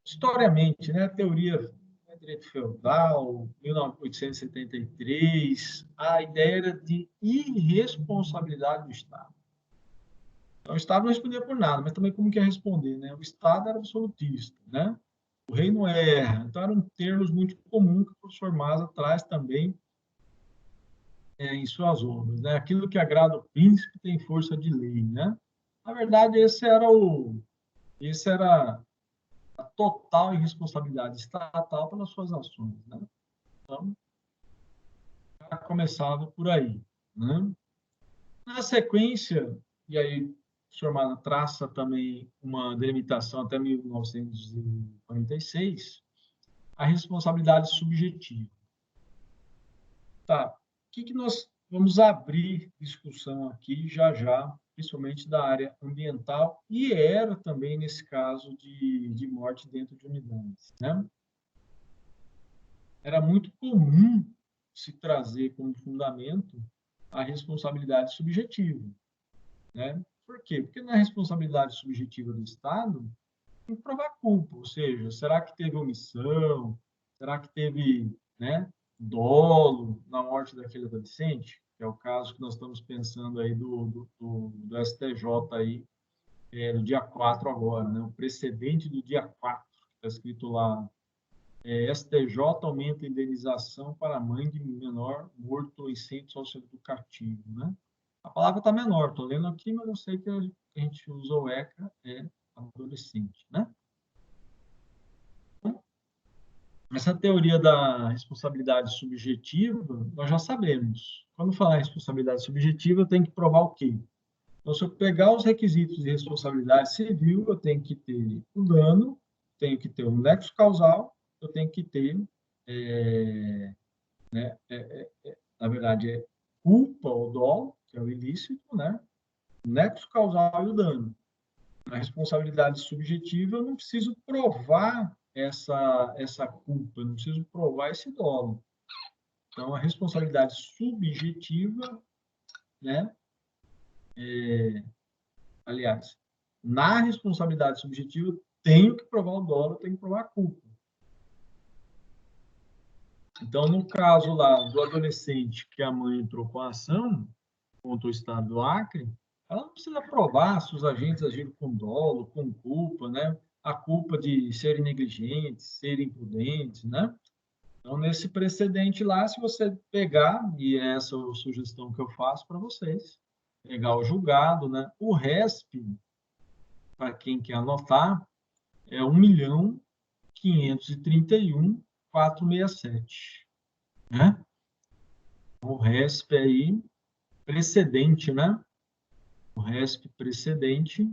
historicamente, né, a teoria do direito feudal, 1873, a ideia era de irresponsabilidade do Estado. Então, o Estado não respondia por nada, mas também como que ia responder, né? O Estado era absolutista, né? O rei não erra. Então, eram termos muito comuns que o professor Maza traz também em suas obras, né? Aquilo que agrada ao príncipe tem força de lei, né? Na verdade, esse era a total irresponsabilidade estatal pelas suas ações, né? Então, já começava por aí, né? Na sequência, e aí o senhor Maza traça também uma delimitação até 1946, a responsabilidade subjetiva. Tá, o que nós vamos abrir discussão aqui já, principalmente da área ambiental, e era também nesse caso de morte dentro de unidades, né? Era muito comum se trazer como fundamento a responsabilidade subjetiva, né? Por quê? Porque na responsabilidade subjetiva do Estado tem que provar culpa, ou seja, será que teve omissão? Será que teve, né, dolo na morte daquele adolescente? Que é o caso que nós estamos pensando aí do STJ aí, no dia 4 agora, né? O precedente do dia 4, está escrito lá, STJ aumenta a indenização para a mãe de menor morto em centro socioeducativo, né? A palavra está menor, estou lendo aqui, mas eu sei que a gente usa o ECA, adolescente, né? Essa teoria da responsabilidade subjetiva, nós já sabemos. Quando falar em responsabilidade subjetiva, eu tenho que provar o quê? Então, se eu pegar os requisitos de responsabilidade civil, eu tenho que ter o dano, tenho que ter o nexo causal, eu tenho que ter, na verdade, culpa ou dolo, que é o ilícito, né? O nexo causal e o dano. Na responsabilidade subjetiva, eu não preciso provar essa culpa, eu não preciso provar esse dolo. Então, a responsabilidade subjetiva, né? Aliás, na responsabilidade subjetiva, tenho que provar o dolo, eu tenho que provar a culpa. Então, no caso lá do adolescente que a mãe entrou com a ação contra o Estado do Acre, ela não precisa provar se os agentes agiram com dolo, com culpa, né? A culpa de serem negligentes, serem imprudentes, né? Então, nesse precedente lá, se você pegar, e essa é a sugestão que eu faço para vocês, pegar o julgado, né? O RESP, para quem quer anotar, é 1.531.467, né? O RESP aí, precedente, né? O RESP precedente,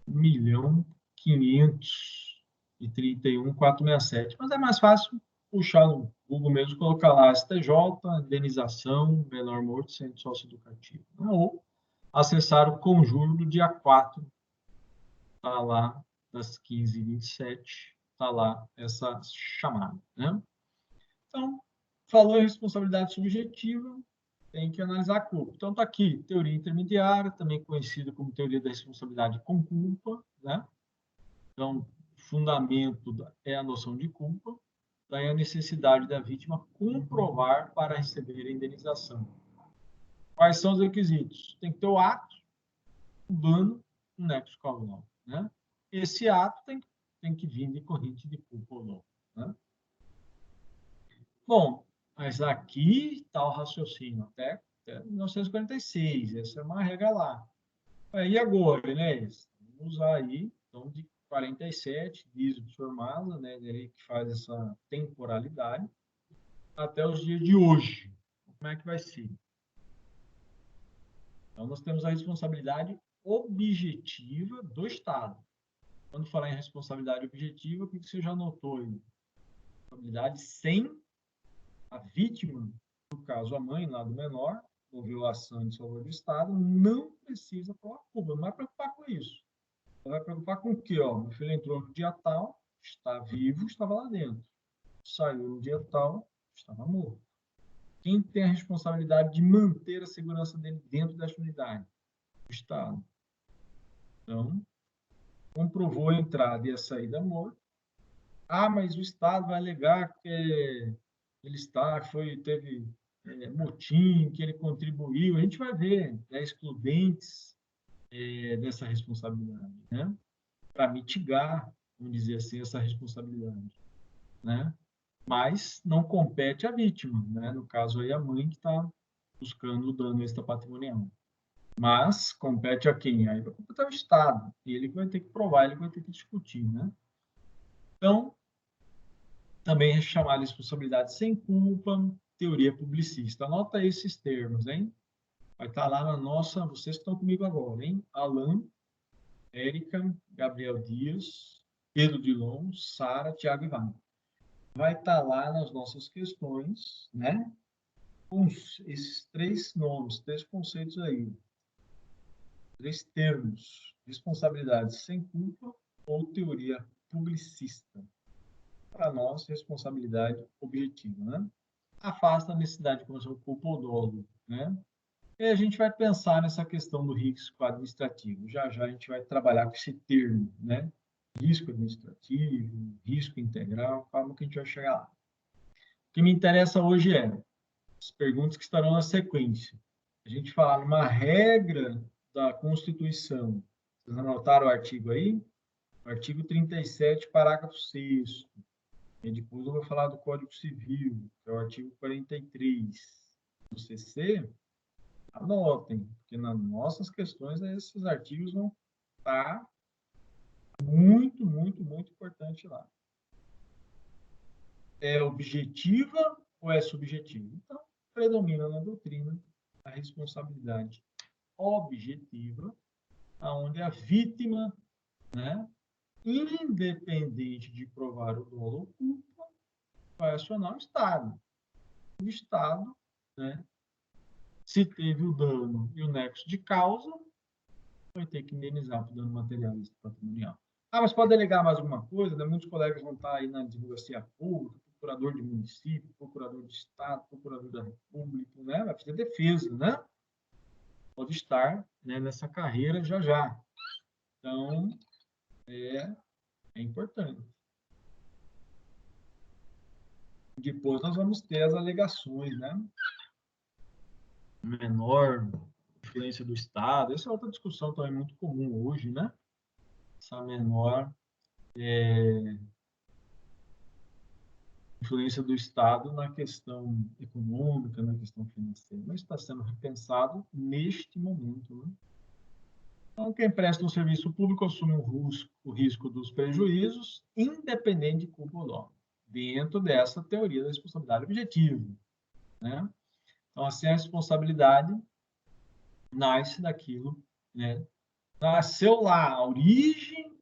1.531.467. Mas é mais fácil puxar no Google mesmo, colocar lá STJ, indenização, menor morto, centro socioeducativo. Ou acessar o conjuro do dia 4, está lá, das 15h27, está lá essa chamada, né? Então, falou em responsabilidade subjetiva, tem que analisar a culpa. Então, está aqui, teoria intermediária, também conhecida como teoria da responsabilidade com culpa, né? Então, o fundamento é a noção de culpa, daí a necessidade da vítima comprovar para receber a indenização. Quais são os requisitos? Tem que ter o ato, o dano, o nexo causal, né? Esse ato tem que vir de corrente de culpa ou não, né? Bom, mas aqui está o raciocínio até 1946, essa é uma regra lá. E agora, né? Vamos usar aí, então, de 47, diz o professor Maza, né? Ele que faz essa temporalidade, até os dias de hoje. Como é que vai ser? Então, nós temos a responsabilidade objetiva do Estado. Quando falar em responsabilidade objetiva, o que você já notou aí? Responsabilidade sem a vítima, no caso a mãe lá do menor, ou violação em favor do Estado, não precisa provar culpa, não vai preocupar com isso. Vai preocupar com o quê? Ó, meu filho entrou no dia tal, está vivo, estava lá dentro. Saiu no dia tal, estava morto. Quem tem a responsabilidade de manter a segurança dele dentro dessa unidade? O Estado. Então, comprovou a entrada e a saída morto. Ah, mas o Estado vai alegar que ele teve motim, que ele contribuiu. A gente vai ver excludentes dessa responsabilidade, né? Para mitigar, vamos dizer assim, essa responsabilidade, né? Mas não compete à vítima, né? No caso aí a mãe que está buscando o dano extrapatrimonial. Mas compete a quem? Aí vai competir ao Estado. E ele vai ter que provar, ele vai ter que discutir, né? Então, também é chamada de responsabilidade sem culpa, teoria publicista. Anota esses termos, hein? Vai estar lá na nossa, vocês que estão comigo agora, hein? Alan, Érica, Gabriel Dias, Pedro Dilon, Sara, Tiago e Wagner. Vai estar lá nas nossas questões, né? Com esses três nomes, três conceitos aí. Três termos. Responsabilidade sem culpa ou teoria publicista. Para nós, responsabilidade objetiva, né? Afasta a necessidade de começar culpa ou dolo, né? E a gente vai pensar nessa questão do risco administrativo. Já já a gente vai trabalhar com esse termo, né? Risco administrativo, risco integral, calma que a gente vai chegar lá. O que me interessa hoje é as perguntas que estarão na sequência. A gente falar numa regra da Constituição. Vocês anotaram o artigo aí? O artigo 37, parágrafo 6º. E depois eu vou falar do Código Civil, que é o artigo 43 do CC. Anotem, porque nas nossas questões esses artigos vão estar muito, muito, muito importante lá. É objetiva ou é subjetiva? Então, predomina na doutrina a responsabilidade objetiva, onde a vítima, né, independente de provar o dolo ou culpa, vai acionar o Estado. O Estado, né, se teve o dano e o nexo de causa, vai ter que indenizar por dano material e patrimonial. Ah, mas pode delegar mais alguma coisa? Né? Muitos colegas vão estar aí na advocacia pública, procurador de município, procurador de Estado, procurador da República, né? Vai fazer defesa, né? Pode estar, né, nessa carreira já já. Então, É importante. Depois nós vamos ter as alegações, né? Menor influência do Estado. Essa é outra discussão também muito comum hoje, né? Essa menor influência do Estado na questão econômica, na questão financeira. Mas está sendo repensado neste momento, né? Então, quem presta um serviço público assume o risco dos prejuízos, independente de culpa ou não, dentro dessa teoria da responsabilidade objetiva, né? Então, assim, a responsabilidade nasce daquilo, né? Nasceu lá, a origem,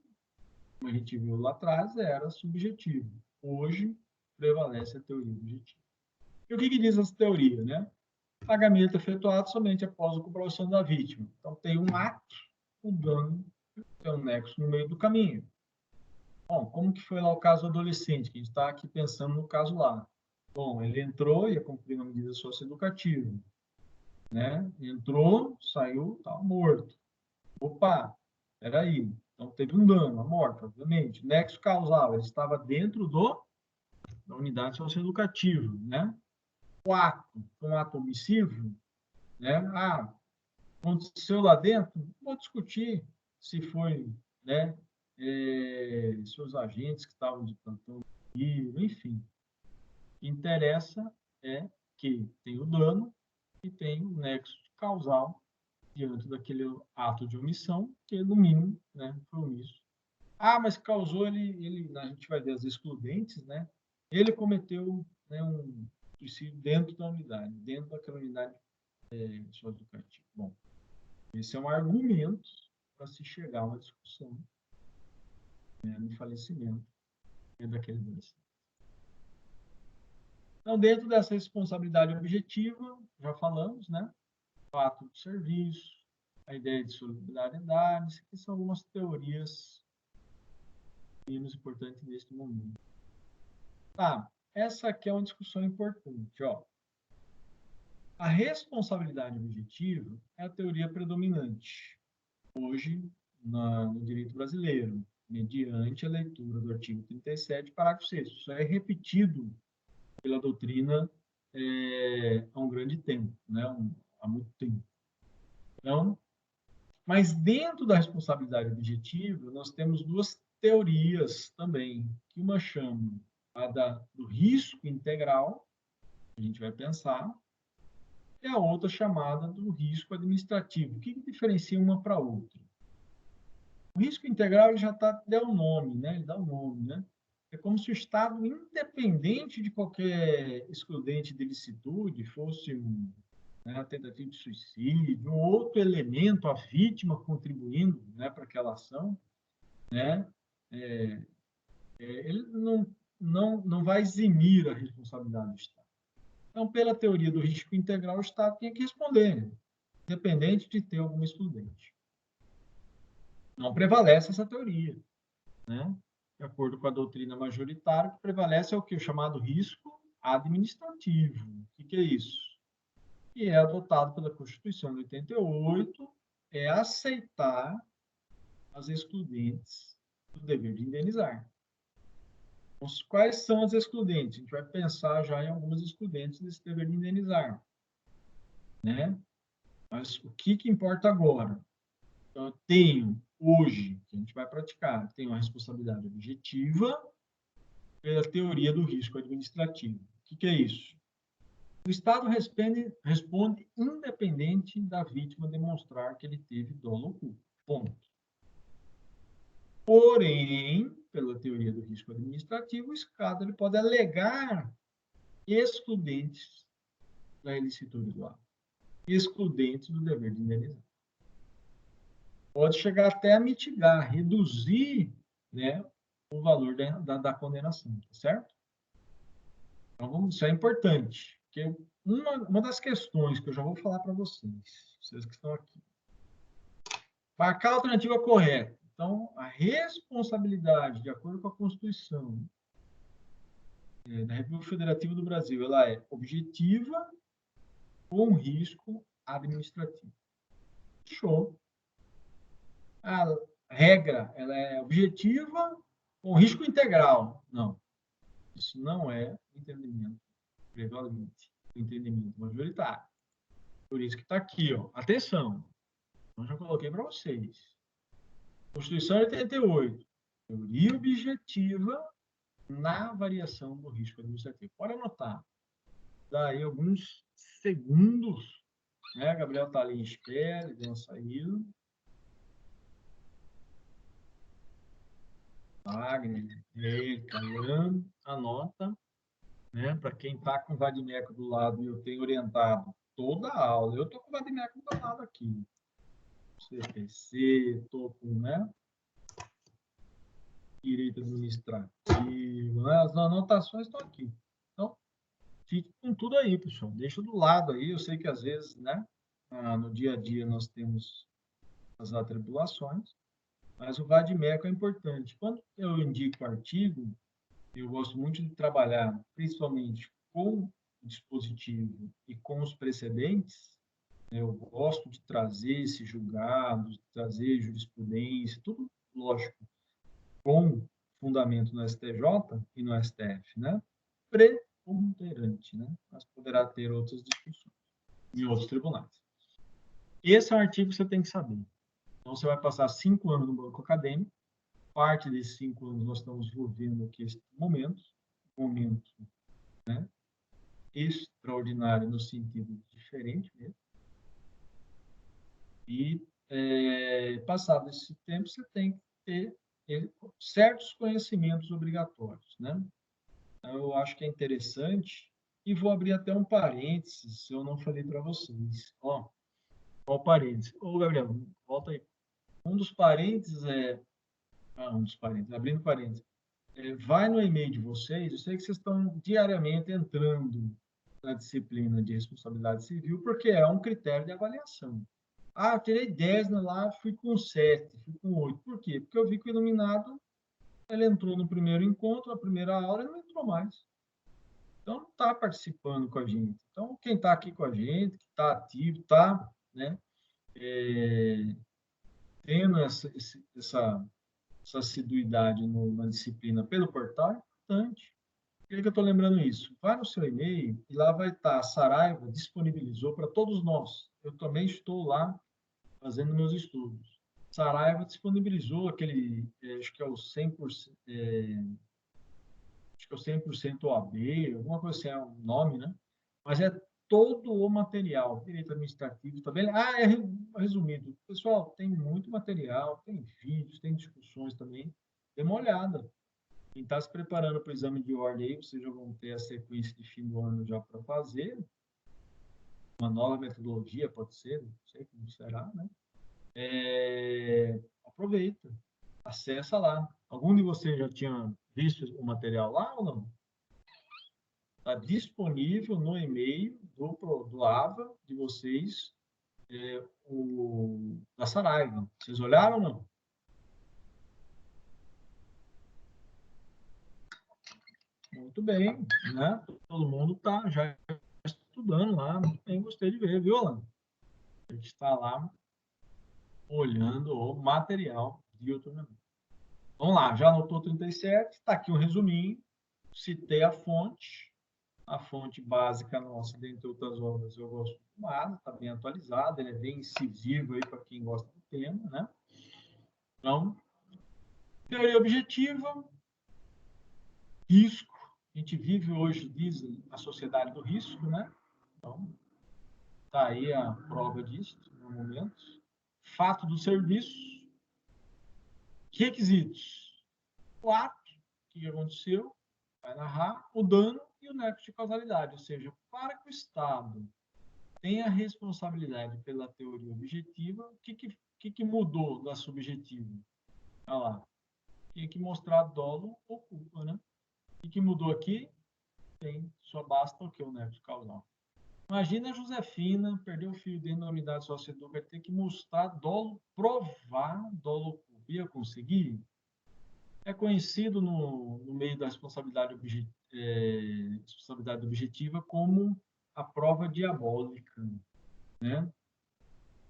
como a gente viu lá atrás, era subjetiva. Hoje, prevalece a teoria objetiva. E o que diz essa teoria, né? Pagamento efetuado somente após a comprovação da vítima. Então, tem um ato, um dano, tem um nexo no meio do caminho. Bom, como que foi lá o caso do adolescente, que a gente está aqui pensando no caso lá? Bom, ele entrou, ia cumprir uma medida socioeducativa, né? Entrou, saiu, estava morto. Opa, peraí. Então, teve um dano, a morte, obviamente. Nexo causal, ele estava dentro da unidade socioeducativa, né? O ato, um ato omissivo, né? Ah, aconteceu lá dentro, vou discutir se foi, né? Se os agentes que estavam de plantão, enfim. O que interessa é que tem o dano e tem o nexo causal diante daquele ato de omissão, que no mínimo, né, foi omisso. Ah, mas causou a gente vai ver as excludentes, né? Ele cometeu, né, um suicídio dentro da unidade, dentro daquela unidade socioeducativa. Bom, esse é um argumento para se chegar a uma discussão, né, no falecimento daquele adolescente. Então, dentro dessa responsabilidade objetiva, já falamos, né? Fato do serviço, a ideia de solidariedade, que são algumas teorias menos importantes neste momento. Tá, essa aqui é uma discussão importante, ó. A responsabilidade objetiva é a teoria predominante hoje no direito brasileiro, mediante a leitura do artigo 37, parágrafo 6º. Isso é repetido pela doutrina há um grande tempo, né? Há muito tempo. Então, mas dentro da responsabilidade objetiva, nós temos duas teorias também, que uma chama do risco integral, que a gente vai pensar, e a outra chamada do risco administrativo. O que diferencia uma para a outra? O risco integral ele já dá um nome, né? Ele dá um nome, né? É como se o Estado, independente de qualquer excludente de licitude, fosse uma tentativa de suicídio, um outro elemento, a vítima contribuindo, né, para aquela ação, né? Ele não vai eximir a responsabilidade do Estado. Então, pela teoria do risco integral, o Estado tem que responder, independente de ter algum excludente. Não prevalece essa teoria, né? De acordo com a doutrina majoritária, o que prevalece é o que? O chamado risco administrativo. O que é isso? Que é adotado pela Constituição de 88, é aceitar as excludentes do dever de indenizar. Então, quais são as excludentes? A gente vai pensar já em algumas excludentes desse dever de indenizar, né? Mas o que importa agora? Então, eu tenho, hoje, que a gente vai praticar, tenho uma responsabilidade objetiva pela teoria do risco administrativo. O que é isso? O Estado responde independente da vítima demonstrar que ele teve dolo ou culpa. Ponto. Porém, pela teoria do risco administrativo, o Estado ele pode alegar excludentes da ilicitude do ato, excludentes do dever de indenizar. Pode chegar até a mitigar, reduzir, né, o valor da condenação, tá certo? Então, isso é importante, porque uma das questões que eu já vou falar para vocês que estão aqui. Marcar a alternativa correta. Então, a responsabilidade, de acordo com a Constituição da República Federativa do Brasil, ela é objetiva com risco administrativo. Show. A regra, ela é objetiva com risco integral. Não, isso não é entendimento prevalente, entendimento majoritário. Por isso que está aqui, ó. Atenção, eu já coloquei para vocês. Constituição 88, teoria objetiva na variação do risco administrativo. Pode anotar. Daí alguns segundos, né? Gabriel está ali em espera, deu uma saída. Wagner, Caian, anota, né? Para quem está com o Vadimeco do lado, eu tenho orientado toda a aula. Eu estou com o Vadimeco do lado aqui. CPC, estou com, né? Direito administrativo, né? As anotações estão aqui. Então, fique com tudo aí, pessoal. Deixa do lado aí. Eu sei que às vezes, né? No dia a dia nós temos as atribulações, mas o vadimeco é importante. Quando eu indico artigo, eu gosto muito de trabalhar, principalmente com o dispositivo e com os precedentes. Eu gosto de trazer esses julgados, de trazer jurisprudência, tudo, lógico, com fundamento no STJ e no STF, né? Preponderante, né? Mas poderá ter outras discussões em outros tribunais. Esse é um artigo que você tem que saber. Então, você vai passar 5 anos no banco acadêmico. Parte desses 5 anos nós estamos vivendo aqui este momento, né? Extraordinário no sentido diferente mesmo. E, passado esse tempo, você tem que ter certos conhecimentos obrigatórios, né? Então, eu acho que é interessante, e vou abrir até um parênteses, se eu não falei para vocês. Ó o parênteses. Ô, Gabriel, volta aí. Um dos parênteses abrindo parênteses. Vai no e-mail de vocês, eu sei que vocês estão diariamente entrando na disciplina de responsabilidade civil, porque é um critério de avaliação. Ah, eu tirei 10 lá, fui com 7, fui com 8. Por quê? Porque eu vi que o iluminado, ele entrou no primeiro encontro, na primeira aula, ele não entrou mais. Então, não está participando com a gente. Então, quem está aqui com a gente, que está ativo, está, né, tendo essa assiduidade na disciplina pelo portal, é importante. Por que eu estou lembrando isso? Vai no seu e-mail e lá vai estar, a Saraiva disponibilizou para todos nós. Eu também estou lá fazendo meus estudos. Saraiva disponibilizou aquele, acho que é o 100%, acho que é o 100% OAB, alguma coisa assim, é o nome, né? Mas é todo o material, direito administrativo também. É resumido. Pessoal, tem muito material, tem vídeos, tem discussões também. Dê uma olhada. Quem está se preparando para o exame de ordem aí, vocês já vão ter a sequência de fim do ano já para fazer. Uma nova metodologia, pode ser, não sei como será, né? Aproveita, acessa lá. Algum de vocês já tinha visto o material lá ou não? Está disponível no e-mail do AVA de vocês, da Saraiva. Vocês olharam ou não? Muito bem, né? Todo mundo está já estudando lá. Muito bem, gostei de ver, viu, Alan? A gente está lá olhando o material de autonomia. Vamos lá, já anotou 37, está aqui um resuminho, citei a fonte básica nossa, dentre outras obras, eu gosto mais, está bem atualizada, ele é bem incisivo aí para quem gosta do tema, né? Então, teoria objetiva, risco, a gente vive hoje, dizem, a sociedade do risco, né? Então, está aí a prova disso, no momento. Fato do serviço, requisitos, o ato, o que aconteceu, vai narrar o dano e o nexo de causalidade, ou seja, para que o Estado tenha responsabilidade pela teoria objetiva, o que mudou da subjetiva? Olha lá, tinha que mostrar dolo ou culpa, né? O que mudou aqui? Só basta o que? O nexo causal. Imagina a Josefina perder o filho dentro da unidade socioeducativa, vai ter que mostrar dolo, provar dolo ou culpa. Ia conseguir? É conhecido no meio da responsabilidade objetiva como a prova diabólica, né?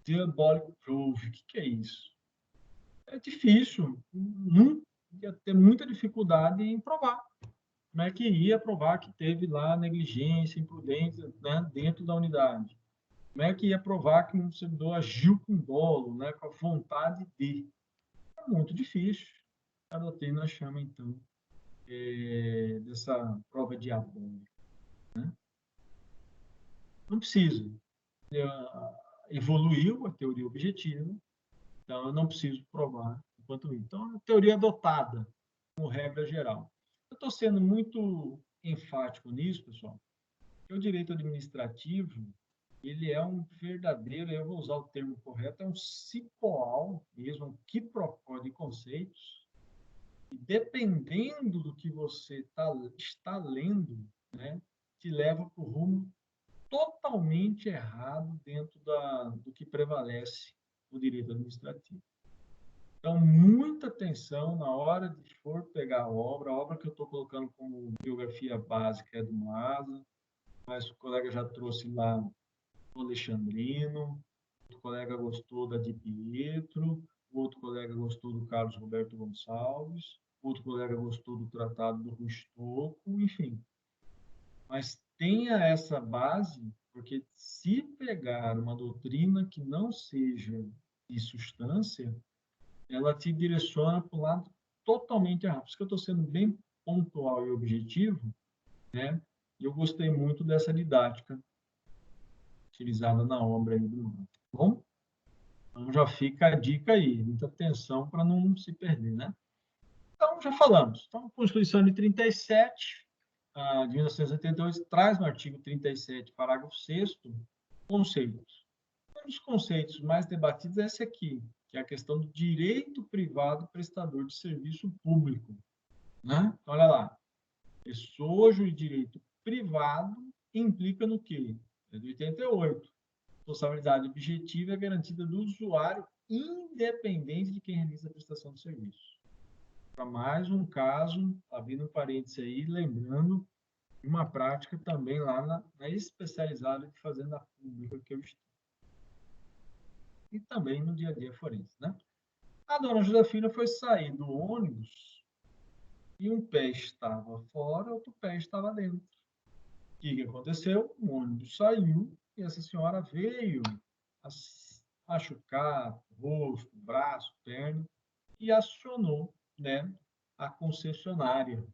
Diabolic proof, o que é isso? É difícil, ia ter muita dificuldade em provar. Como é que ia provar que teve lá negligência, imprudência, né, dentro da unidade? Como é que ia provar que um servidor agiu com dolo, né, com a vontade de? É muito difícil. A doutrina chama, então, dessa prova diabólica. Né? Não precisa. Evoluiu a teoria objetiva, então eu não preciso provar enquanto isso. Então, a teoria adotada como regra geral. Eu estou sendo muito enfático nisso, pessoal. O direito administrativo, ele é um verdadeiro, eu vou usar o termo correto, é um cipoal mesmo, um quiprocó de conceitos, e dependendo do que você está lendo, né, te leva para o rumo totalmente errado dentro do que prevalece no direito administrativo. Então, muita atenção na hora de for pegar a obra que eu estou colocando como biografia básica é do Maza, mas o colega já trouxe lá o Alexandrino, outro colega gostou da Di Pietro, outro colega gostou do Carlos Roberto Gonçalves, outro colega gostou do Tratado do Rui Estocco, enfim. Mas tenha essa base, porque se pegar uma doutrina que não seja de substância, ela te direciona para o lado totalmente errado. Por isso que eu estou sendo bem pontual e objetivo, né? E eu gostei muito dessa didática utilizada na obra aí do Maza. Bom, então já fica a dica aí, muita atenção para não se perder, né? Então, já falamos. Então, a Constituição de 37, de 1982, traz no artigo 37, parágrafo 6º, conceitos. Um dos conceitos mais debatidos é esse aqui, que é a questão do direito privado prestador de serviço público. Né? Então, olha lá. Pessoa de direito privado implica no quê? É de 88. Responsabilidade objetiva é garantida do usuário, independente de quem realiza a prestação de serviço. Para mais um caso, abrindo um parênteses aí, lembrando uma prática também lá na especializada de fazenda pública que eu estou. E também no dia a dia forense, né? A dona Josefina foi sair do ônibus e um pé estava fora, outro pé estava dentro. O que aconteceu? O ônibus saiu e essa senhora veio machucar rosto, braço, perna e acionou, né, a concessionária.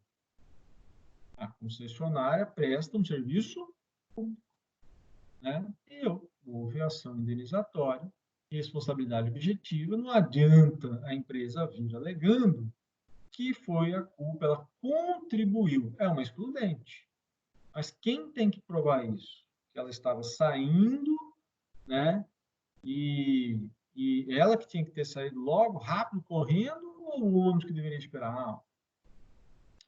A concessionária presta um serviço público, né? E houve ação indenizatória, responsabilidade objetiva. Não adianta a empresa vir alegando que foi a culpa, ela contribuiu. É uma excludente. Mas quem tem que provar isso? Que ela estava saindo, né? E ela que tinha que ter saído logo, rápido, correndo, ou o ônibus que deveria esperar? Não.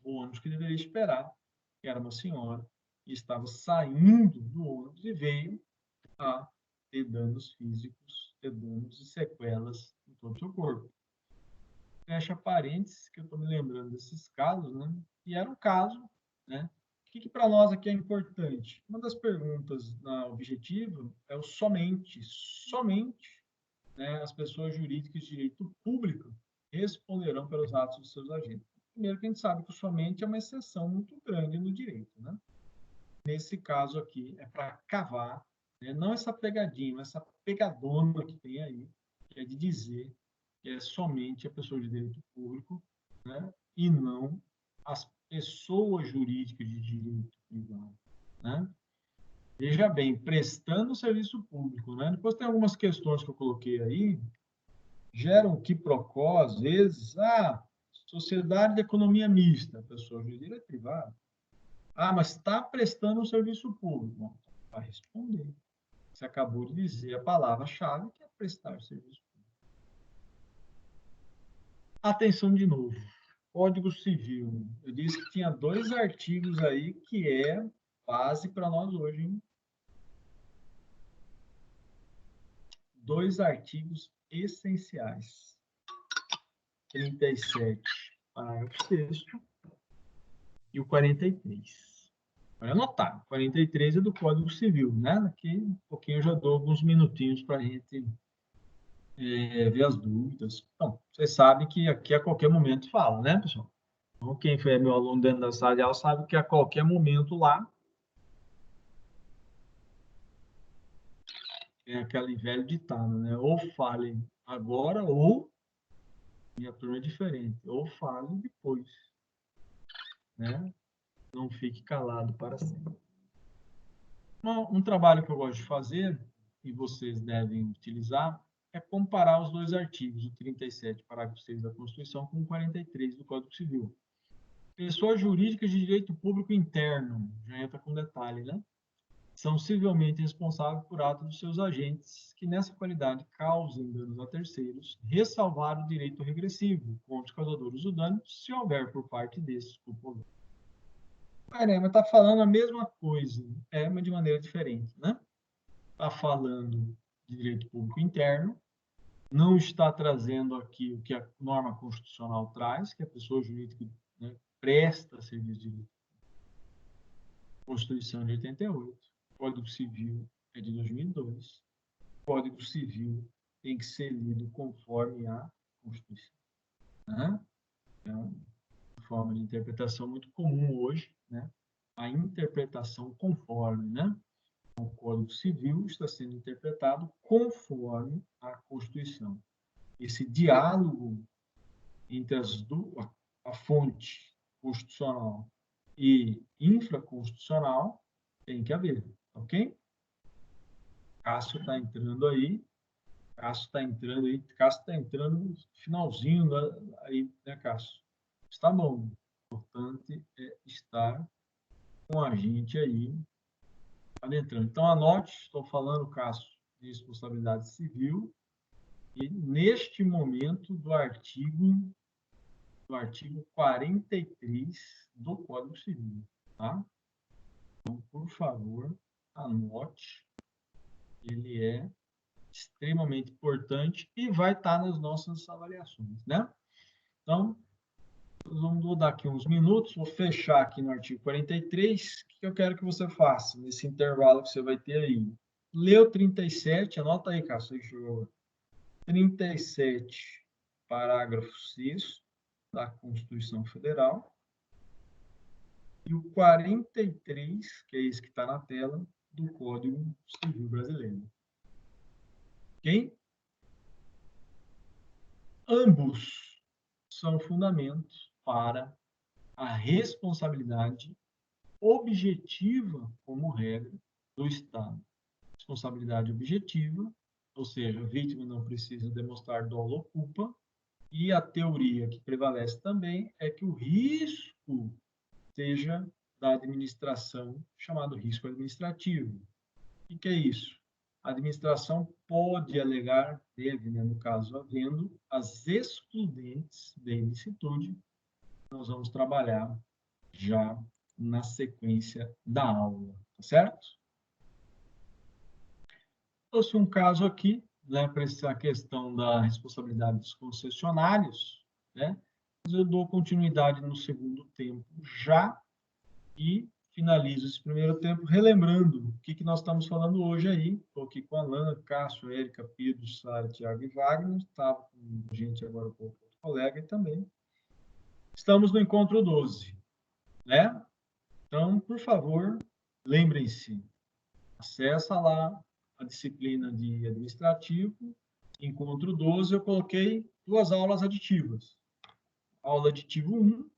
O ônibus que deveria esperar, que era uma senhora, e estava saindo do ônibus e veio a ter danos físicos, ter danos e sequelas em todo o seu corpo. Fecha parênteses, que eu estou me lembrando desses casos, né? E era um caso, né? O que para nós aqui é importante? Uma das perguntas na objetiva é o somente, né, as pessoas jurídicas de direito público responderão pelos atos dos seus agentes. Primeiro que a gente sabe que o somente é uma exceção muito grande no direito, né? Nesse caso aqui, é para cavar, né, não essa pegadinha, essa pegadona que tem aí, que é de dizer que é somente a pessoa de direito público, né, e não as pessoas jurídicas de direito privado, né? Veja bem, prestando serviço público, né? Depois tem algumas questões que eu coloquei aí, geram quiprocó, às vezes, sociedade de economia mista, pessoa jurídica é privada. Mas está prestando um serviço público. Bom, vai responder. Você acabou de dizer a palavra-chave, que é prestar serviço público. Atenção de novo. Código Civil. Eu disse que tinha 2 artigos aí que é base para nós hoje, hein? 2 artigos essenciais. 37, parágrafo 6º, e o 43. Vai anotar. 43 é do Código Civil, né? Daqui um pouquinho eu já dou alguns minutinhos para a gente ver as dúvidas. Então, vocês sabem que aqui a qualquer momento fala, né, pessoal? Então, quem foi meu aluno dentro da sala de aula sabe que a qualquer momento lá tem aquele velho ditado, né? Ou fale agora, ou minha turma é diferente, ou fale depois, né? Não fique calado para sempre. Um trabalho que eu gosto de fazer, e vocês devem utilizar, é comparar os dois artigos, o 37, parágrafo 6 da Constituição, com o 43 do Código Civil. Pessoas jurídicas de direito público interno, já entra com detalhe, né? São civilmente responsáveis por atos dos seus agentes que, nessa qualidade, causem danos a terceiros, ressalvar o direito regressivo contra os causadores do dano, se houver por parte desses culpado. Caramba, está falando a mesma coisa, mas de maneira diferente, né? Está falando de direito público interno, não está trazendo aqui o que a norma constitucional traz, que a pessoa jurídica, né, presta serviço de direito. Constituição de 88, Código Civil é de 2002, Código Civil tem que ser lido conforme a Constituição. Né? É uma forma de interpretação muito comum hoje, né? A interpretação conforme, né? O Código Civil está sendo interpretado conforme a Constituição. Esse diálogo entre a fonte constitucional e infraconstitucional tem que haver, ok? Cássio está entrando aí, Cássio está entrando no finalzinho aí, né, Cássio? Está bom. O importante é estar com a gente aí adentrando. Então, anote, estou falando, Cássio, de responsabilidade civil, e neste momento do artigo 43 do Código Civil, tá? Então, por favor, anote. Ele é extremamente importante e vai estar nas nossas avaliações, né? Então, vamos dar aqui uns minutos, vou fechar aqui no artigo 43. O que eu quero que você faça nesse intervalo que você vai ter aí? Leu 37, anota aí, Cássio. 37, parágrafo 6 da Constituição Federal. E o 43, que é esse que está na tela, do Código Civil Brasileiro. Ok? Ambos são fundamentos para a responsabilidade objetiva como regra do Estado. Responsabilidade objetiva, ou seja, a vítima não precisa demonstrar dolo ou culpa, e a teoria que prevalece também é que o risco seja da administração, chamado risco administrativo. O que é isso? A administração pode alegar, deve, né, no caso, havendo as excludentes da ilicitude. Nós vamos trabalhar já na sequência da aula, tá certo? Trouxe um caso aqui, né, para essa questão da responsabilidade dos concessionários, né? Mas eu dou continuidade no segundo tempo já e finalizo esse primeiro tempo relembrando o que nós estamos falando hoje aí. Estou aqui com a Alana, Cássio, Érica, Pedro, Sara, Tiago e Wagner. Estava com a gente agora com outro colega também. Estamos no encontro 12, né? Então, por favor, lembrem-se, acessa lá a disciplina de administrativo, encontro 12, eu coloquei 2 aulas aditivas. Aula aditivo 1,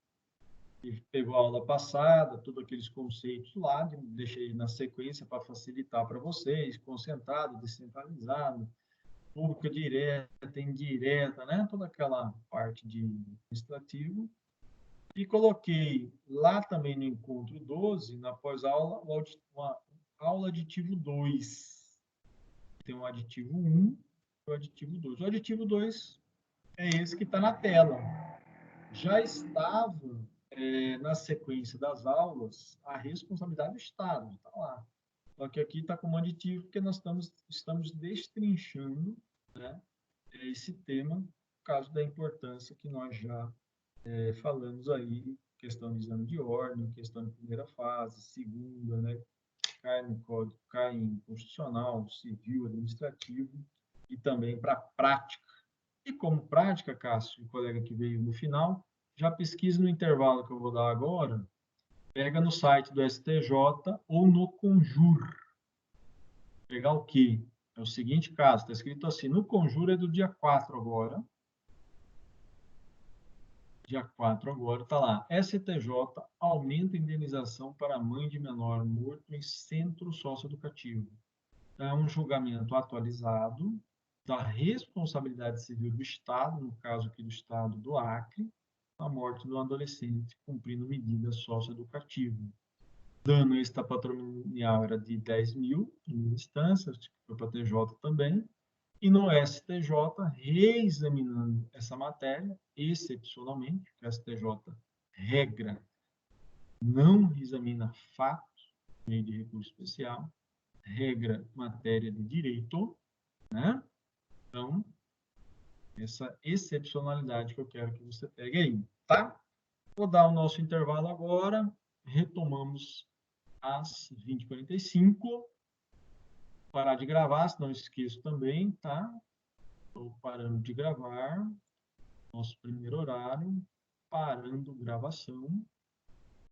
que pegou a aula passada, todos aqueles conceitos lá, deixei na sequência para facilitar para vocês, concentrado, descentralizado, pública direta, indireta, né? Toda aquela parte de administrativo. E coloquei lá também no encontro 12, na pós-aula, uma aula aditivo 2. Tem o aditivo 1 e o aditivo 2. O aditivo 2 é esse que está na tela. Já estava na sequência das aulas a responsabilidade do Estado, está lá. Só que aqui está como aditivo porque nós estamos destrinchando, né, esse tema, por causa da importância que nós já falamos aí, questão de exame de ordem, questão de primeira fase, segunda, né, cai no código, cai em constitucional, civil, administrativo, e também para prática. E como prática, Cássio, o colega que veio no final, já pesquisa no intervalo que eu vou dar agora, pega no site do STJ ou no Conjur. Pegar o quê? É o seguinte caso, está escrito assim, no Conjur é do dia 4 agora. Dia 4 agora, está lá. STJ aumenta a indenização para mãe de menor morto em centro socioeducativo. Então, é um julgamento atualizado da responsabilidade civil do Estado, no caso aqui do Estado do Acre, a morte do adolescente cumprindo medida socioeducativa. Dano extrapatrimonial era de 10 mil, em instância, foi para a TJ também, e no STJ, reexaminando essa matéria, excepcionalmente, que o STJ, regra, não examina fatos, meio de recurso especial, regra, matéria de direito, né? Então, essa excepcionalidade que eu quero que você pegue aí, tá? Vou dar o nosso intervalo agora, retomamos às 20h45. Parar de gravar, se não esqueço também, tá? Estou parando de gravar, nosso primeiro horário, parando gravação.